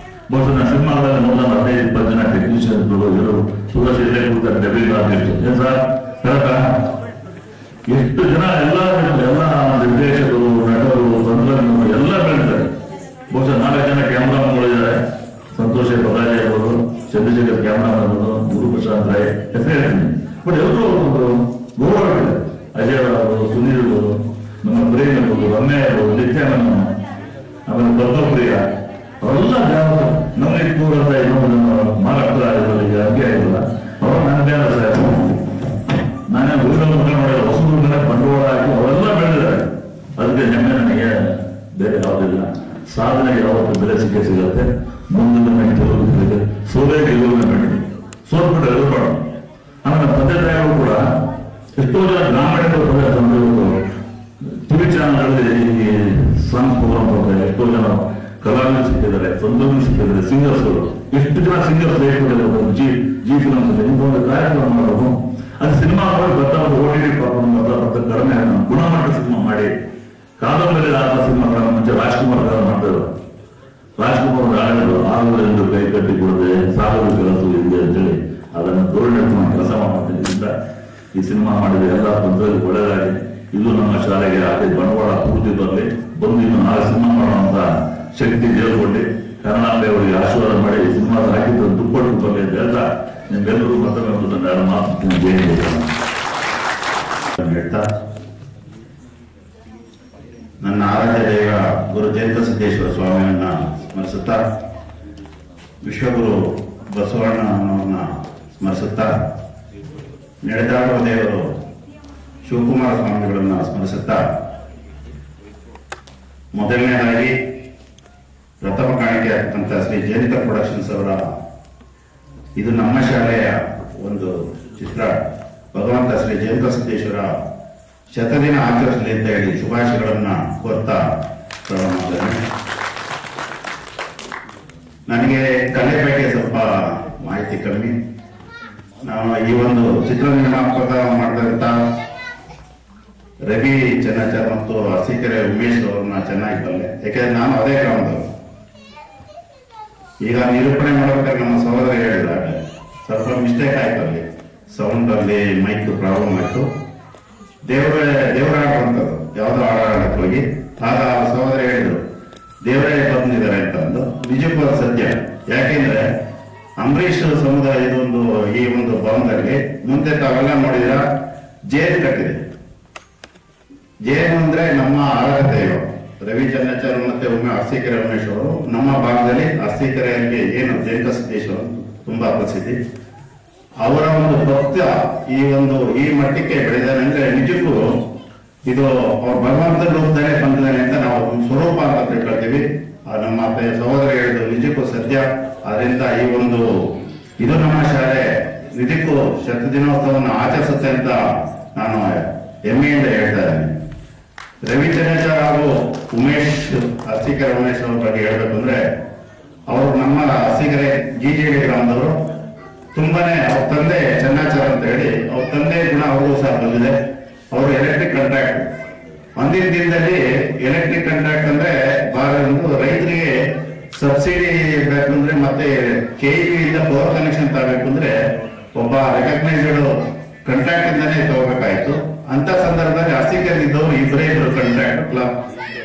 ಬಹುಶಃ ನನ್ನ ಸಿನಿಮಾಗಳಲ್ಲಿ ಮೊದಲ 15-20 ಜನ ಟೆಕ್ನಿಷಿಯನ್ಗಳು ಇವರು ಸುರಕ್ಷಿತ ಡಬ್ಬಿಂಗ್ ಆಗಿತ್ತು. ಏನ್ ಸರ್ ಕರೆಕ್ಟಾ? ಎಷ್ಟು ಜನ ಎಲ್ಲ ನಿರ್ದೇಶಕರು, ನಟರು, ತಂತ್ರಜ್ಞರು ಎಲ್ಲ ಬೆಳೆದಿದ್ದಾರೆ. ಬಹುಶಃ 4 ಜನ ಕ್ಯಾಮ್ರಾಮನ್ಗಳಿದ್ದಾರೆ, ಸಂತೋಷ ಪದಾಜಿ ಇರ್ಬೋದು, ಚಂದ್ರಶೇಖರ್ ಕ್ಯಾಮ್ರಾಮನ್ ಇರ್ಬೋದು, ಗುರುಪ್ರಶಾಂತ್ ರಾಯ್ ಹೆಸರು ಹೇಳ್ತೀನಿ. ಬಟ್ ಎಲ್ಲರೂ ಗೌರವಗಳಿದೆ. ಅಜಯ್ ಅವರು, ಸುನೀಲ್ ಇರ್ಬೋದು, ನಮ್ಮ ಪ್ರೇಮ್ ಇರ್ಬೋದು, ರಮ್ಯ ಇರ್ಬೋದು, ನಿತ್ಯಾನಂದ, ಆಮೇಲೆ ಪದ್ಮಪ್ರಿಯ ಅವರೆಲ್ಲ ನಮಗೆ ದೂರದ ಇನ್ನೊಂದು ಮಹಾರಾಷ್ಟ್ರ ಆಗಿರೋದು, ಈಗ ಹಂಗೆ ಆಗಿಲ್ಲ. ಅವರು ನನ್ನದೇ ಸರ್, ನಾನೇ ಊರಿನ ಮಾಡಿದ ಹೊಸೂರಿನ ಬಂಡವಾಳ ಹಾಕಿ ಅವರೆಲ್ಲ ಬೆಳೆದಿದ್ದಾರೆ. ಅದಕ್ಕೆ ಹೆಮ್ಮೆ ನನಗೆ ಬೇರೆ ಯಾವುದಿಲ್ಲ. ಸಾಧನೆಗೆ ಯಾವತ್ತು ಬೆಲೆ ಸಿಗುತ್ತೆ. ಮುಂದಿನ ಗೆಲುವು ಸೋಲೇ ಗೆಲುವಿನ ಬೆಳೆ, ಸೋಲ್ಬಿಟ್ರೆ ಎದುರುಪಾಡು. ಆಮೇಲೆ ತಂದೆ ತಾಯಿಗಳು ಕೂಡ ಎಷ್ಟೋ ಜನ ಗ್ರಾಮೀಣ ತಂದೆಗಳು ಟಿವಿ ಚಾನಲ್ಗಳಲ್ಲಿ ಸಾಂಗ್ ಪ್ರೋಗ್ರಾಮ್ ಕೊಡ್ತಾರೆ. ಎಷ್ಟೋ ಜನ ಕಲಾವಿದರು ಸಿಕ್ಕಿದ್ದಾರೆ, ಸಂತೋಷ ಸಿಕ್ಕಿದ್ದಾರೆ, ಸಿಂಗರ್ಸ್ಗಳು. ಎಷ್ಟು ಜನ ಸಿಂಗರ್ಸ್ ಜಿ ಫಿಲಮ್ಸ್ ಇಂಥೊಂದು ಕಾರ್ಯಕ್ರಮ ಮಾಡೋದು. ಅದು ಸಿನಿಮಾ ಬರ್ತಾ OTT ಬರ್ತಾ ಕಡಿಮೆ ಗುಣಮಟ್ಟ ಸಿನಿಮಾ ಮಾಡಿ ಕಾದಂಬರಿ ಆದ ಸಿನಿಮಾಗಳ ಮುಂಚೆ ರಾಜ್ಕುಮಾರ್ ಗಾರು ಮಾಡ್ತಾರೆ. ರಾಜ್ಕುಮಾರ್ ಗಾಳಿಗಳು ಆಗುವುದೆಂದು ಕೈ ಕಟ್ಟಿ ಕೊಡದೆ ಸಾಗಲು ಕೆಲಸ ಇದೆ ಅಂತೇಳಿ ಅದನ್ನು ಧೋರಣೆ ಕೆಲಸ ಮಾಡೋದ್ರಿಂದ ಈ ಸಿನಿಮಾ ಮಾಡಿದ ಎಲ್ಲ ತಂತ್ರದಲ್ಲಿ ಒಳ್ಳೆಯದಾಗಿ ಇದು ನಮ್ಮ ಶಾಲೆಗೆ ಅದೇ ಬಂಡವಾಳ ಪೂರ್ತಿ ಬರಲಿ, ಬಂದು ಇನ್ನು 4 ಸಿನಿಮಾ ಮಾಡುವಂತ ಶಕ್ತಿ ದೇವರುಗೊಂಡು ಕರುಣಾಂಬೆ ಅವರಿಗೆ ಆಶೀರ್ವಾದ ಮಾಡಿ ಈ ಸಿನಿಮಾ ಹಾಕಿದ್ದು ದುಪ್ಪಟ್ಟು ಬರಲಿ ಅಂತ ಹೇಳ್ತಾ ನಿಮ್ಮೆಲ್ಲರೂ ಮತ್ತೊಮ್ಮೆ ಒಂದು ನನ್ನ ಮಾತು ಹೇಳ್ತಾ ನನ್ನ ಆರಾಧ್ಯ ದೈವ ಗುರು ಜಯಂತ ಸಿದ್ದೇಶ್ವರ ಸ್ವಾಮಿಯನ್ನ ಸ್ಮರಿಸುತ್ತಾ, ವಿಶ್ವಗುರು ಬಸವಣ್ಣನವರನ್ನ ಸ್ಮರಿಸುತ್ತಾ, ನಡೆದಾಡುವ ದೇವರು ಶಿವಕುಮಾರ ಸ್ವಾಮಿಗಳನ್ನ ಸ್ಮರಿಸುತ್ತಾ, ಮೊದಲನೇದಾಗಿ ಪ್ರಥಮ ಕಾಣಿಕೆ ಅಂತ ಶ್ರೀ ಜಯಂತ ಪ್ರೊಡಕ್ಷನ್ಸ್ ಅವರ ಇದು ನಮ್ಮ ಶಾಲೆಯ ಒಂದು ಚಿತ್ರ. ಭಗವಂತ ಶ್ರೀ ಜಯಂತ ಸಿದ್ದೇಶ್ವರ ಶತದಿನ ಆಚರಿಸಲಿ ಅಂತ ಹೇಳಿ ಶುಭಾಶಯಗಳನ್ನ ಕೋರ್ತಾ ಪ್ರಾರಂಭ ಮಾಡಿದ್ದೇನೆ. ನನಗೆ ಕಲೆ ಬಗ್ಗೆ ಸ್ವಲ್ಪ ಮಾಹಿತಿ ಕಮ್ಮಿ. ನಾವು ಈ ಒಂದು ಚಿತ್ರ ನಿರ್ಮಾಪಕ ಮಾಡಿದಂತ ರವಿ ಚೆನ್ನಚಾರ್ ಮತ್ತು ಅರಸೀಕೆರೆ ಉಮೇಶ್ ಅವ್ರನ್ನ ಚೆನ್ನಾಗಿ ಬಲ್ಲೆ. ಯಾಕೆಂದ್ರೆ ನಾನು ಅದೇ ಗ್ರಾಮದವರು. ಈಗ ನಿರೂಪಣೆ ಮಾಡ್ಬೇಕಾದ್ರೆ ನಮ್ಮ ಸಹೋದರ ಹೇಳಿದಾಗ ಸ್ವಲ್ಪ ಮಿಸ್ಟೇಕ್ ಆಯ್ತು, ಅಲ್ಲಿ ಸೌಂಡ್ ಅಲ್ಲಿ ಮೈಕ್ ಪ್ರಾಬ್ಲಮ್ ಆಯ್ತು. ದೇವರ ಆಡುವಂಥದ್ದು ಯಾವುದೋ ಆಡಕ್ಕೆ ಹೋಗಿ ಆಗ ಸಹೋದರ ಹೇಳಿದ್ರು ದೇವರೇ ಬಂದಿದ್ದಾರೆ ಅಂತಂದು. ನಿಜಕ್ಕೂ ಅದು ಸತ್ಯ. ಯಾಕೆಂದ್ರೆ ಅಂಬರೀಷ್ ಸಮುದಾಯ ಇದೊಂದು ಈ ಒಂದು ಭವನದಲ್ಲಿ ಮುಂದೆ ತಾವೆಲ್ಲ ನೋಡಿದ್ರ ಜೇನು ಕಟ್ಟಿದೆ. ಜೇನು ಅಂದ್ರೆ ನಮ್ಮ ಆರಾಧ್ಯ ರವಿ ಚೆನ್ನಚಾರ್ ಮತ್ತೆ ಒಮ್ಮೆ ಅರಸೀಕೆರೆ ಉಮೇಶ್ ಅವರು ನಮ್ಮ ಭಾಗದಲ್ಲಿ ಅರಸೀಕೆರೆಯಲ್ಲಿ ಏನು ಜಯಂತ ಸಿದ್ದೇಶ್ವರ ತುಂಬಾ ಪ್ರಸಿದ್ಧಿ. ಅವರ ಒಂದು ಭಕ್ತ ಈ ಮಟ್ಟಕ್ಕೆ ಬೆಳೆದಾನೆ ಅಂದ್ರೆ ನಿಜಕ್ಕೂ ಇದು ಅವ್ರ ಭಗವಂತನ ರೂಪದಲ್ಲೇ ಬಂದಿದ್ದಾನೆ ಅಂತ ನಾವು ಸ್ವರೂಪ ಅಂತ ತಿಳ್ಕೊಳ್ತೀವಿ. ನಮ್ಮ ಸಹೋದರ ಹೇಳಿದ್ರು ನಿಜಕ್ಕೂ ಸತ್ಯ. ಅದರಿಂದ ಇದು ನಮ್ಮ ಶಾಲೆ ನಿಜಕ್ಕೂ ಶತದಿನೋತ್ಸವವನ್ನು ಆಚರಿಸುತ್ತೆ ಅಂತ ನಾನು ಹೆಮ್ಮೆಯಿಂದ ಹೇಳ್ತಾ ಇದ್ದೇನೆ. ರವಿ ಚೆನ್ನಚಾರ್ ಹಾಗೂ ಉಮೇಶ್ ಅರಸೀಕೆರೆ ಉಮೇಶ್ ಅವ್ರ ಬಗ್ಗೆ ಹೇಳ್ಬೇಕಂದ್ರೆ ಅವರು ನಮ್ಮ ಅರಸೀಕೆರೆ ಜಿಜೆಡಿ ಗ್ರಾಮದವರು. ತುಂಬಾನೇ ಅವ್ರ ತಂದೆ ಚೆನ್ನಚಾರ್ ಅಂತ ಹೇಳಿ ಅವ್ರ ತಂದೆ ಗುಣ ಅವ್ರಿಗೂ ಸಹ ಬಂದಿದೆ. ಅವರು ಎಲೆಕ್ಟ್ರಿಕ್ ಕಾಂಟ್ರಾಕ್ಟ್. ಒಂದಿನ ದಿನದಲ್ಲಿ ಎಲೆಕ್ಟ್ರಿಕ್ ಕಾಂಟ್ರಾಕ್ಟ್ ಅಂದ್ರೆ ಒಂದು ರೈತರಿಗೆ ಸಬ್ಸಿಡಿ ಬೇಕಂದ್ರೆ ಮತ್ತೆ ಕೆಇಬಿಯಿಂದ ಪವರ್ ಕನೆಕ್ಷನ್ ತಗೋಬೇಕು ಅಂದ್ರೆ ಒಬ್ಬ ರೆಕಗ್ನೈಸ್ಡ್ ಕಾಂಟ್ರಾಕ್ಟ್ ಇಂದಾನೇ ತಗೋಬೇಕಾಯ್ತು. ಅಂತ ಸಂದರ್ಭದಲ್ಲಿ ಅರಸೀಕೆರೆ ಇದ್ದವರು ಇಬ್ಬರು ಕಾಂಟ್ರಾಕ್ಟ್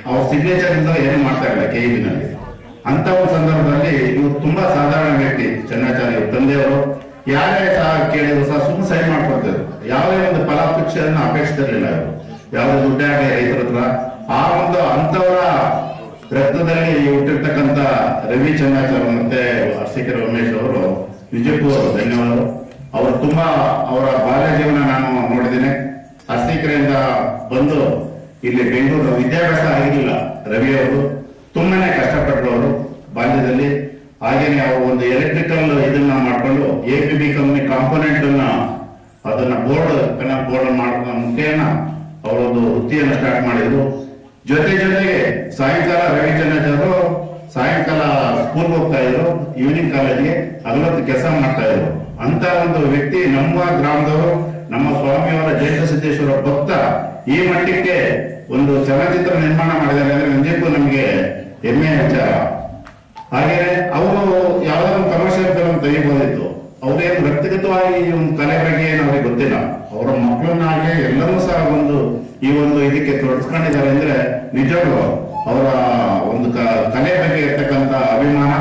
ಅವ್ರ ಸಿಗ್ನೇಚರ್ ಇಂದ ಏನು ಮಾಡ್ತಾ ಇಲ್ಲ ಕೆಇಬಿನಲ್ಲಿ. ಅಂತ ಒಂದು ಸಂದರ್ಭದಲ್ಲಿ ಇವ್ರು ತುಂಬಾ ಸಾಧಾರಣ ವ್ಯಕ್ತಿ ಚೆನ್ನಚಾರಿ ತಂದೆಯವರು. ಯಾರೇ ಸಹ ಕೇಳಿದ್ರು ಸಹ ಸುಮ್ಮನೆ ಸೈನ್ ಮಾಡ್ಕೊಡ್ತಿದ್ರು. ಯಾವುದೇ ಒಂದು ಫಲಾಪೇಕ್ಷೆಯನ್ನು ಅಪೇಕ್ಷಿಸಿರ್ಲಿಲ್ಲ ಇವರು, ಯಾವುದೇ ದುಡ್ಡಾಗಲಿ ರೈತರ ಹತ್ರ. ಆ ಒಂದು ಅಂತವರ ರಕ್ತದಲ್ಲಿ ಹುಟ್ಟಿರ್ತಕ್ಕಂಥ ರವಿ ಚೆನ್ನಚಾರ್ ಮತ್ತೆ ಅರಸೀಕೆರೆ ಉಮೇಶ್ ಅವರು ನಿಜಕ್ಕೂ ಧನ್ಯವಾದಗಳು. ಅವರು ತುಂಬಾ ಅವರ ಬಾಲ್ಯ ಜೀವನ ನಾನು ನೋಡಿದ್ದೇನೆ. ಅರಸೀಕೆರೆಯಿಂದ ಬಂದು ಇಲ್ಲಿ ಬೆಂಗಳೂರು ವಿದ್ಯಾಭ್ಯಾಸ ಆಗಿರಲಿಲ್ಲ ರವಿ ಅವರು. ತುಂಬಾನೇ ಕಷ್ಟಪಟ್ಟರು ಅವರು ಬಾಲ್ಯದಲ್ಲಿ. ಹಾಗೇನೆ ಅವರು ಒಂದು ಎಲೆಕ್ಟ್ರಿಕಲ್ ಇದನ್ನ ಮಾಡ್ಕೊಂಡು ABB ಕಂಪನಿ ಕಾಂಪೋನೆಂಟ್ ಅದನ್ನ ಬೋರ್ಡ್ ಮಾಡುವ ಮುಖೇನ ಅವರೊಂದು ವೃತ್ತಿಯನ್ನು ಸ್ಟಾರ್ಟ್ ಮಾಡಿದ್ರು. ಜೊತೆಗೆ ಸಾಯಂಕಾಲ ರವಿ ಚೆನ್ನಚಾರು ಸಾಯಂಕಾಲ ಸ್ಕೂಲ್ಗೆ ಹೋಗ್ತಾ ಇದ್ರು, ಈವ್ನಿಂಗ್ ಕಾಲೇಜ್ಗೆ ಹಗಲೊತ್ತು ಕೆಲಸ ಮಾಡ್ತಾ ಇದ್ರು. ಅಂತ ಒಂದು ವ್ಯಕ್ತಿ ನಮ್ಮ ಗ್ರಾಮದವರು, ನಮ್ಮ ಸ್ವಾಮಿಯವರ ಜಯಂತ ಸಿದ್ದೇಶ್ವರ ಭಕ್ತ ಈ ಮಟ್ಟಕ್ಕೆ ಒಂದು ಚಲನಚಿತ್ರ ನಿರ್ಮಾಣ ಮಾಡಿದ್ದಾರೆ ಅಂದ್ರೆ ನಿಜಕ್ಕೂ ನಮಗೆ ಹೆಮ್ಮೆಯ ವಿಚಾರ. ಹಾಗೇನೆ ಅವರು ಯಾವ್ದಾದ್ರು ಕಮರ್ಷಿಯಲ್ ಫಿಲ್ಮ್ ತೆಗಿಬಹುದಿತ್ತು. ಅವ್ರೇನು ವ್ಯಕ್ತಿಗತವಾಗಿ ಈ ಒಂದು ಕಲೆ ಬಗ್ಗೆ ಏನು ಅವ್ರಿಗೆ ಗೊತ್ತಿಲ್ಲ. ಅವರ ಮಕ್ಕಳನ್ನಾಗೆ ಎಲ್ಲರೂ ಸಹ ಈ ಒಂದು ಇದಕ್ಕೆ ತೊಡಸ್ಕೊಂಡಿದ್ದಾರೆ ಅಂದ್ರೆ ನಿಜವಾಗ್ಲೂ ಅವರ ಒಂದು ಕಲೆ ಬಗ್ಗೆ ಇರ್ತಕ್ಕಂಥ ಅಭಿಮಾನ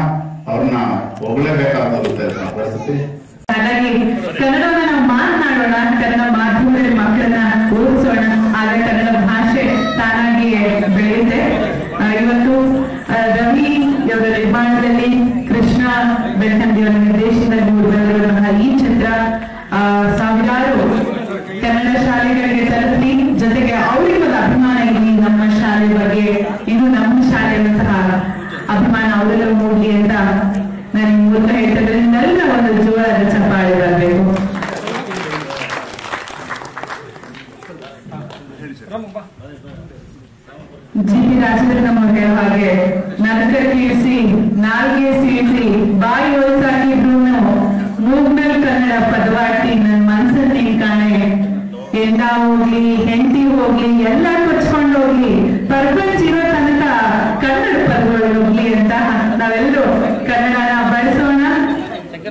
ಅವ್ರನ್ನ ಹೊಗಳಲೇಬೇಕಾಗುತ್ತೆ ಪರಿಸ್ಥಿತಿ. ಹಾಗಾಗಿ ಕನ್ನಡವನ್ನ ನಾವು ಮಾತನಾಡೋಣ, ಕನ್ನಡ ಮಾಧ್ಯಮದಲ್ಲಿ ಮಕ್ಕಳನ್ನ ಓದಿಸೋಣ, ಆಗ ಕನ್ನಡ ಭಾಷೆ ತಾನಾಗಿ ಬೆಳೆಯುತ್ತೆ. ಇವತ್ತು ರವಿ ಅವರ ನಿರ್ಮಾಣದಲ್ಲಿ ಕೃಷ್ಣ ಬೆಳ್ತಂಡಿಯವರ ನಿರ್ದೇಶನದಲ್ಲಿ ಮೂಡಿಬಂದಿರುವಂತಹ ಈ ಚಿತ್ರ ಸಾವಿರಾರು ಕನ್ನಡ ಶಾಲೆಗಳಿಗೆ ತಲುಪಿ, ಜೊತೆಗೆ ಅವರಿಗೆ ಒಂದು ಅಭಿಮಾನ ಇದೆ ನಮ್ಮ ಶಾಲೆ ಬಗ್ಗೆ, ಇದು ನಮ್ಮ ಶಾಲೆ ಅನ್ನುವಂತಹ ಅಭಿಮಾನ ಅವರೆಲ್ಲ ಮೂಡಲಿ ಅಂತ ನಾನು ಮೂಲಕ ಹೇಳ್ತದ್ರಿಂದೆಲ್ಲ ಒಂದು ಜೋರಾದ ಚಪ್ಪಾಳೆ ಬರಬೇಕು. GP ರಾಜೇಂದ್ರನ್ ಅವರು ಹೇಳೋ ಹಾಗೆ ನರಕ ಕೀಳಿಸಿ ನಾಲ್ಗೆ ಸೀಳಿಸಿ ಬಾಯಿ ಹೊಲಸಾಕಿದ್ರು ಮೂಗ್ನಲ್ಲಿ ಕನ್ನಡ ಪದವಾಟಿ ನನ್ನ ಮನಸ್ಸನ್ನೇ ಕಾಣೆ. ಹೆಂಡ ಹೋಗ್ಲಿ ಹೆಂಡತಿ ಹೋಗ್ಲಿ ಎಲ್ಲ ಕೊಚ್ಕೊಂಡು ಹೋಗ್ಲಿ, ಪ್ರಪಂಚ ಇರೋ ತನಕ ಕನ್ನಡ ಪದಗಳು ಹೋಗ್ಲಿ ಅಂತ ನಾವೆಲ್ಲರೂ ಕನ್ನಡನ ಬಳಸೋಣ.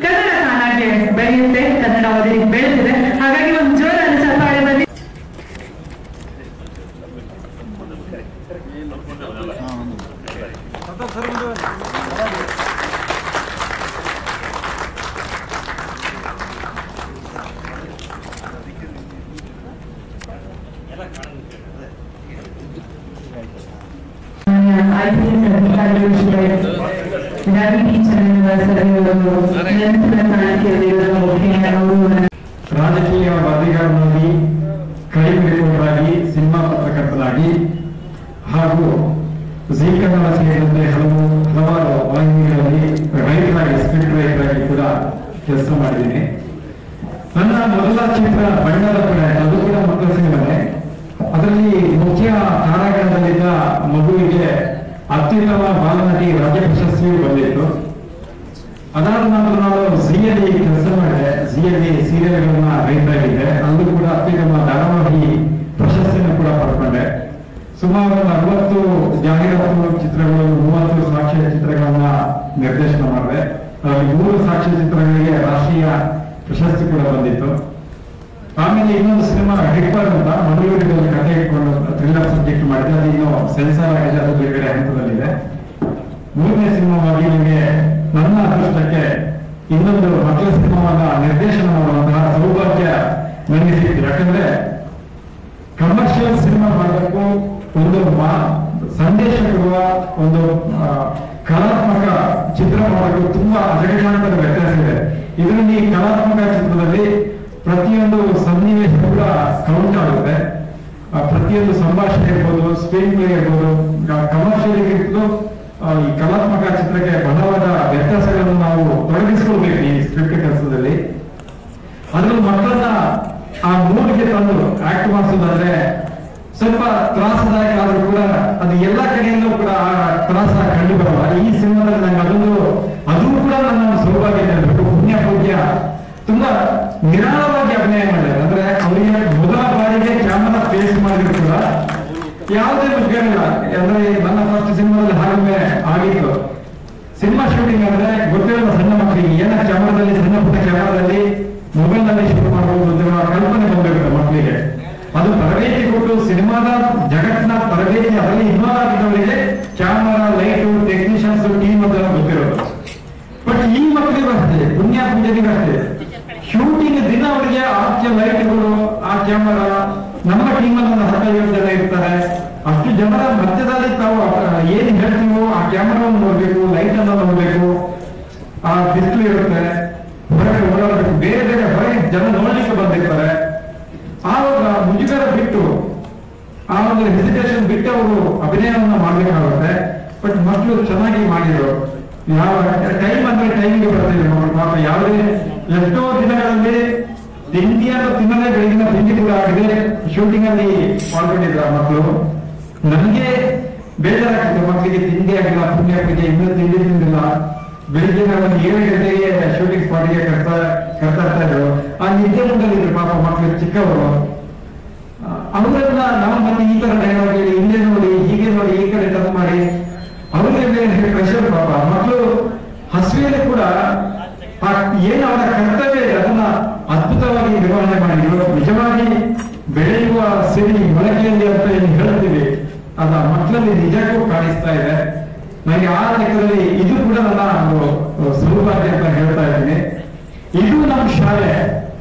ಕನ್ನಡ ತಾನಾಗೆ ಬೆಳೆಯುತ್ತೆ, ಕನ್ನಡ ಅವರಿಗೆ ಬೆಳೆದಿದೆ. ಹಾಗಾಗಿ ಒಂದು ಜೋರಾದ ಚಪ್ಪಾಳೆ ಬಂದಿ. IPS ಅಧಿಕಾರಿಗಳು ರಾಜಕೀಯ ವರದಿಗಾರನಾಗಿ, ಕ್ರೈಮ್ ರಿಪೋರ್ಟರ್ ಆಗಿ, ಸಿನಿಮಾ ಪತ್ರಕರ್ತರಾಗಿ ಹಾಗೂ ಜೀ ಕನ್ನಡ ಸೇರಿದಂತೆ ಹಲವಾರು ವಾಹಿನಿಗಳಲ್ಲಿ ರೈತರಾಗಿ ಸ್ಕ್ರಿಪ್ಟ್ ರೈತರಾಗಿ ಕೂಡ ಕೆಲಸ ಮಾಡಿದ್ದೀನಿ. ನನ್ನ ಮೊದಲ ಚಿತ್ರ ಬಣ್ಣದ ಪಡೆ, ಅದು ಕೂಡ ಮಕ್ಕಳ ಸಿನಿಮಾನೆ. ಅದರಲ್ಲಿ ಮುಖ್ಯ ತಾರಾಗಣದಲ್ಲಿದ್ದ ಮಗುವಿಗೆ ಅತ್ಯುತ್ತಮ ಬಾಲನಟಿ ರಾಜ್ಯ ಪ್ರಶಸ್ತಿಯೂ ಬಂದಿತ್ತು. ಅದಾದ ನಂತರ ನಾವು ಝೀಯಲ್ಲಿ ಕೆಲಸ ಮಾಡಿದೆ. ಝೀಯಲ್ಲಿ ಸೀರಿಯಲ್ಗಳನ್ನ ರೈತರಾಗಿದ್ದೆ. ಅಲ್ಲೂ ಕೂಡ ಅತ್ಯುತ್ತಮ ಧಾರಾವಾಹಿ ಪ್ರಶಸ್ತಿಯನ್ನು ಕೂಡ ಪಡ್ಕೊಂಡೆ. ಸುಮಾರು 60 ಜಾಹೀರಾತು ಚಿತ್ರಗಳು, 30 ಸಾಕ್ಷ್ಯ ಚಿತ್ರಗಳನ್ನ ನಿರ್ದೇಶನ ಮಾಡಿದೆ. ಅದರಲ್ಲಿ 3 ಸಾಕ್ಷ್ಯ ಚಿತ್ರಗಳಿಗೆ ರಾಷ್ಟ್ರೀಯ ಪ್ರಶಸ್ತಿ ಕೂಡ ಬಂದಿತ್ತು. ಆಮೇಲೆ ಇನ್ನೊಂದು ಸಿನಿಮಾ ಹಿಪ್ಪರ್ ಅಂತ ಮಂಗಳೂರಿನಲ್ಲಿ ಕಥೆ ಇಟ್ಕೊಂಡು ಥ್ರಿಲ್ಲರ್ ಸಬ್ಜೆಕ್ಟ್ ಮಾಡಿದೆ. ಅದು ಇನ್ನೂ ಸೆನ್ಸಾರ್ ಆಗಿದೆ, ಅದು ಬೇರೆ ಹಂತದಲ್ಲಿದೆ. 3ನೇ ಸಿನಿಮಾವಾಗಿ ನನಗೆ ನನ್ನ ಅದೃಷ್ಟಕ್ಕೆ ಇನ್ನೊಂದು ಮಕ್ಕಳ ಸಿನಿಮಾವನ್ನ ನಿರ್ದೇಶನ ಮಾಡುವಂತಹ ಸೌಭಾಗ್ಯ ನನಗೆ ಸಿಕ್ಕಿದೆ. ಯಾಕಂದ್ರೆ ಕಮರ್ಷಿಯಲ್ ಸಿನಿಮಾ ಮಾಡಬೇಕು, ಒಂದು ಸಂದೇಶ ಕೊಡುವ ಒಂದು ಕಲಾತ್ಮಕ ಚಿತ್ರ ಮಾಡಬೇಕು, ತುಂಬಾ ಅಜಗಜಾಂತರ ವ್ಯತ್ಯಾಸ ಇದೆ. ಇದರಲ್ಲಿ ಕಲಾತ್ಮಕ ಚಿತ್ರದಲ್ಲಿ ಪ್ರತಿಯೊಂದು ಸನ್ನಿವೇಶ ಕೂಡ ಕೌಂಟ್ ಆಗುತ್ತೆ. ಪ್ರತಿಯೊಂದು ಸಂಭಾಷಣೆ ಇರ್ಬೋದು, ಸ್ಕ್ರೀನ್ ಪ್ಲೇ ಇರ್ಬೋದು, ಕಮರ್ಷಿಯಲ್ ಇರ್ಬೋದು, ಈ ಕಲಾತ್ಮಕ ಚಿತ್ರಕ್ಕೆ ಬಹಳವಾದ ವ್ಯತ್ಯಾಸಗಳನ್ನು ನಾವು ತೊಡಗಿಸ್ಕೊಳ್ಬೇಕು ಈ ಸ್ಕ್ರಿಪ್ಟ್ ಕೆಲಸದಲ್ಲಿ. ಅದರಲ್ಲಿ ಮಕ್ಕಳನ್ನ ಆ ಮೂಡಿಗೆ ತಂದು ಆಕ್ಟ್ ಮಾಡಿಸೋದಾದ್ರೆ ಸ್ವಲ್ಪ ತ್ರಾಸದಾಯಕ ಆದ್ರೂ ಕೂಡ ಅದು ಎಲ್ಲ ಕಡೆಯಲ್ಲೂ ಕೂಡ ಆ ತ್ರಾಸ ಕಂಡು ಬರಲ್ಲ. ಈ ಸಿನಿಮಾದಲ್ಲಿ ನಂಗೆ ಅದು ಕೂಡ ನನ್ನ ಸೌಭಾಗ್ಯ ಇರಬೇಕು. ಪುಣ್ಯ ಪೂಜ್ಯ ತುಂಬಾ ನಿರಾಳವಾಗಿ ಅಭಿನಯ ಮಾಡಿದ್ದಾರೆ. ಅಂದ್ರೆ ಅವರಿಗೆ ಮೊದಲ ಬಾರಿಗೆ ಕ್ಯಾಮರಾ ಫೇಸ್ ಮಾಡಿದ್ರು ಕೂಡ ಯಾವುದೇ ಮುಖ್ಯವಿಲ್ಲ. ಅಂದ್ರೆ ನನ್ನ ಫಸ್ಟ್ ಸಿನಿಮಾದಲ್ಲಿ ಹಾಗೆ ಆಗಿತ್ತು. ಸಿನಿಮಾ ಶೂಟಿಂಗ್ ಅಂದ್ರೆ ಗೊತ್ತಿರೋ ಸಣ್ಣ ಮಕ್ಕಳಿಗೆ ಏನ ಕ್ಯಾಮರಾದಲ್ಲಿ, ಸಣ್ಣ ಪುಟ್ಟ ಕ್ಯಾಮರಾದಲ್ಲಿ ಮೊಬೈಲ್ ನಲ್ಲಿ ಶೂಟ್ ಮಾಡಬಹುದು ಕಲ್ಪನೆ ಬಂದಿರುತ್ತೆ ಮಕ್ಕಳಿಗೆ. ಅದು ತರಬೇತಿ ಕೊಟ್ಟು ಸಿನಿಮಾದ ಜಗತ್ತಿನ ತರಬೇತಿ ಅದರಲ್ಲಿ ಇನ್ವಾಲ್ವ್ ಆಗಿದ್ದವರಿಗೆ ಕ್ಯಾಮರಾ, ಲೈಟು, ಟೆಕ್ನಿಷಿಯನ್ಸ್, ಟೀಮ್ ಅಂತ ಗೊತ್ತಿರೋದು. ಬಟ್ ಈ ಮಕ್ಕಳಿಗೂ ಅಷ್ಟೇ, ಪುಣ್ಯ ಪೂಜೆಗೂ ಅಷ್ಟೇ, ಶೂಟಿಂಗ್ ದಿನ ಅವರಿಗೆ ಆ ಲೈಟ್ಗಳು, ಆ ಕ್ಯಾಮರಾ, ನಮ್ಮ ಟೀಮಲ್ಲಿ ಒಂದು 17 ಜನ ಇರ್ತಾರೆ. ಅಷ್ಟು ಜನರ ಮಧ್ಯದಲ್ಲಿ ತಾವು ಏನ್ ಹೇಳ್ತೀವೋ ಆ ಕ್ಯಾಮರಾವನ್ನು ನೋಡ್ಬೇಕು, ಲೈಟ್ ಅನ್ನು ನೋಡ್ಬೇಕು, ಆ ಡಿಸ್ಪ್ಲೇ ಇರುತ್ತೆ, ಹೊರಗೆ ಓಡಾಡಬೇಕು, ಬೇರೆ ಬೇರೆ ಹೊರಗೆ ಜನ ನೋಡ್ಲಿಕ್ಕೆ ಬಂದಿರ್ತಾರೆ. ಆವಾಗ ಮುಜುಗರ ಬಿಟ್ಟು, ಆ ಒಂದು ಹೆಸಿಟೇಷನ್ ಬಿಟ್ಟು ಅವರು ಅಭಿನಯವನ್ನು ಮಾಡ್ಬೇಕಾಗುತ್ತೆ. ಬಟ್ ಮಕ್ಕಳು ಚೆನ್ನಾಗಿ ಮಾಡಿದ್ರು. ಯಾವ ಟೈಮ್ ಅಂದ್ರೆ ಟೈಮಿಗೆ ಬರ್ತೀವಿ ನೋಡಿ ಪಾಪ. ಯಾವುದೇ ಎಷ್ಟೋ ದಿನಗಳಲ್ಲಿ ತಿಂಡಿಯನ್ನು ತಿನ್ನಲೇ ಬೆಳಗಿನ ತಿಂಡಿ ಕೂಡ ಆಗಿದೆ. ಶೂಟಿಂಗ್ ಅಲ್ಲಿ ಪಾಲ್ಗೊಂಡಿದ್ರ ಮಕ್ಕಳು. ನನಗೆ ಬೇಜಾರಾಗ್ತಿತ್ತು, ಮಕ್ಕಳಿಗೆ ತಿಂಡಿ ಆಗಿಲ್ಲ, ಪುಣ್ಯ ಪೂಜೆ ಇನ್ನೂ ತಿಂಡಿ ತಿಂದಿಲ್ಲ. ಬೆಳಿಗ್ಗೆ ಒಂದು 7 ಗಂಟೆಗೆ ಶೂಟಿಂಗ್ ಸ್ಪಾಟಿಗೆ ಕರ್ತಾ ಇದ್ರು. ಆ ನಿದ್ದೆ ಮುಂದಲ್ಲಿದ್ರು ಪಾಪ ಮಕ್ಕಳು ಚಿಕ್ಕವರು. ಅವರೆಲ್ಲ ನಾವು ಮತ್ತೆ ಈ ತರ ಡೈಲಾಗ್ ಹೇಳಿ, ಇಲ್ಲೇ ನೋಡಿ, ಹೀಗೆ ನೋಡಿ, ಈ ಕಡೆ ಟಚ್ ಮಾಡಿ ಅವರಿಗೆ ಪ್ರೆಷರ್. ಪಾಪ ಮಕ್ಕಳು ಹಸುವೆಯಲ್ಲಿ ಕೂಡ ಏನು ಅವರ ಕರ್ತವ್ಯ ಇದೆ ಅದನ್ನ ಅದ್ಭುತವಾಗಿ ನಿರ್ವಹಣೆ ಮಾಡಿದ್ರು. ನಿಜವಾಗಿ ಬೆಳೆಯುವ ಸಿರಿ ಮೊಳಕೆಯಲ್ಲಿ ಅಂತ ಏನು ಹೇಳ್ತೀವಿ, ಅದ ಮಕ್ಕಳಲ್ಲಿ ನಿಜಕ್ಕೂ ಕಾಣಿಸ್ತಾ ಇದೆ. ನನಗೆ ಆ ಲೆಕ್ಕದಲ್ಲಿ ಇದು ಕೂಡ ನನ್ನ ಒಂದು ಸೌಭಾಗ್ಯ ಅಂತ ಹೇಳ್ತಾ ಇದ್ದೀನಿ. ಇದು ನಮ್ಮ ಶಾಲೆ.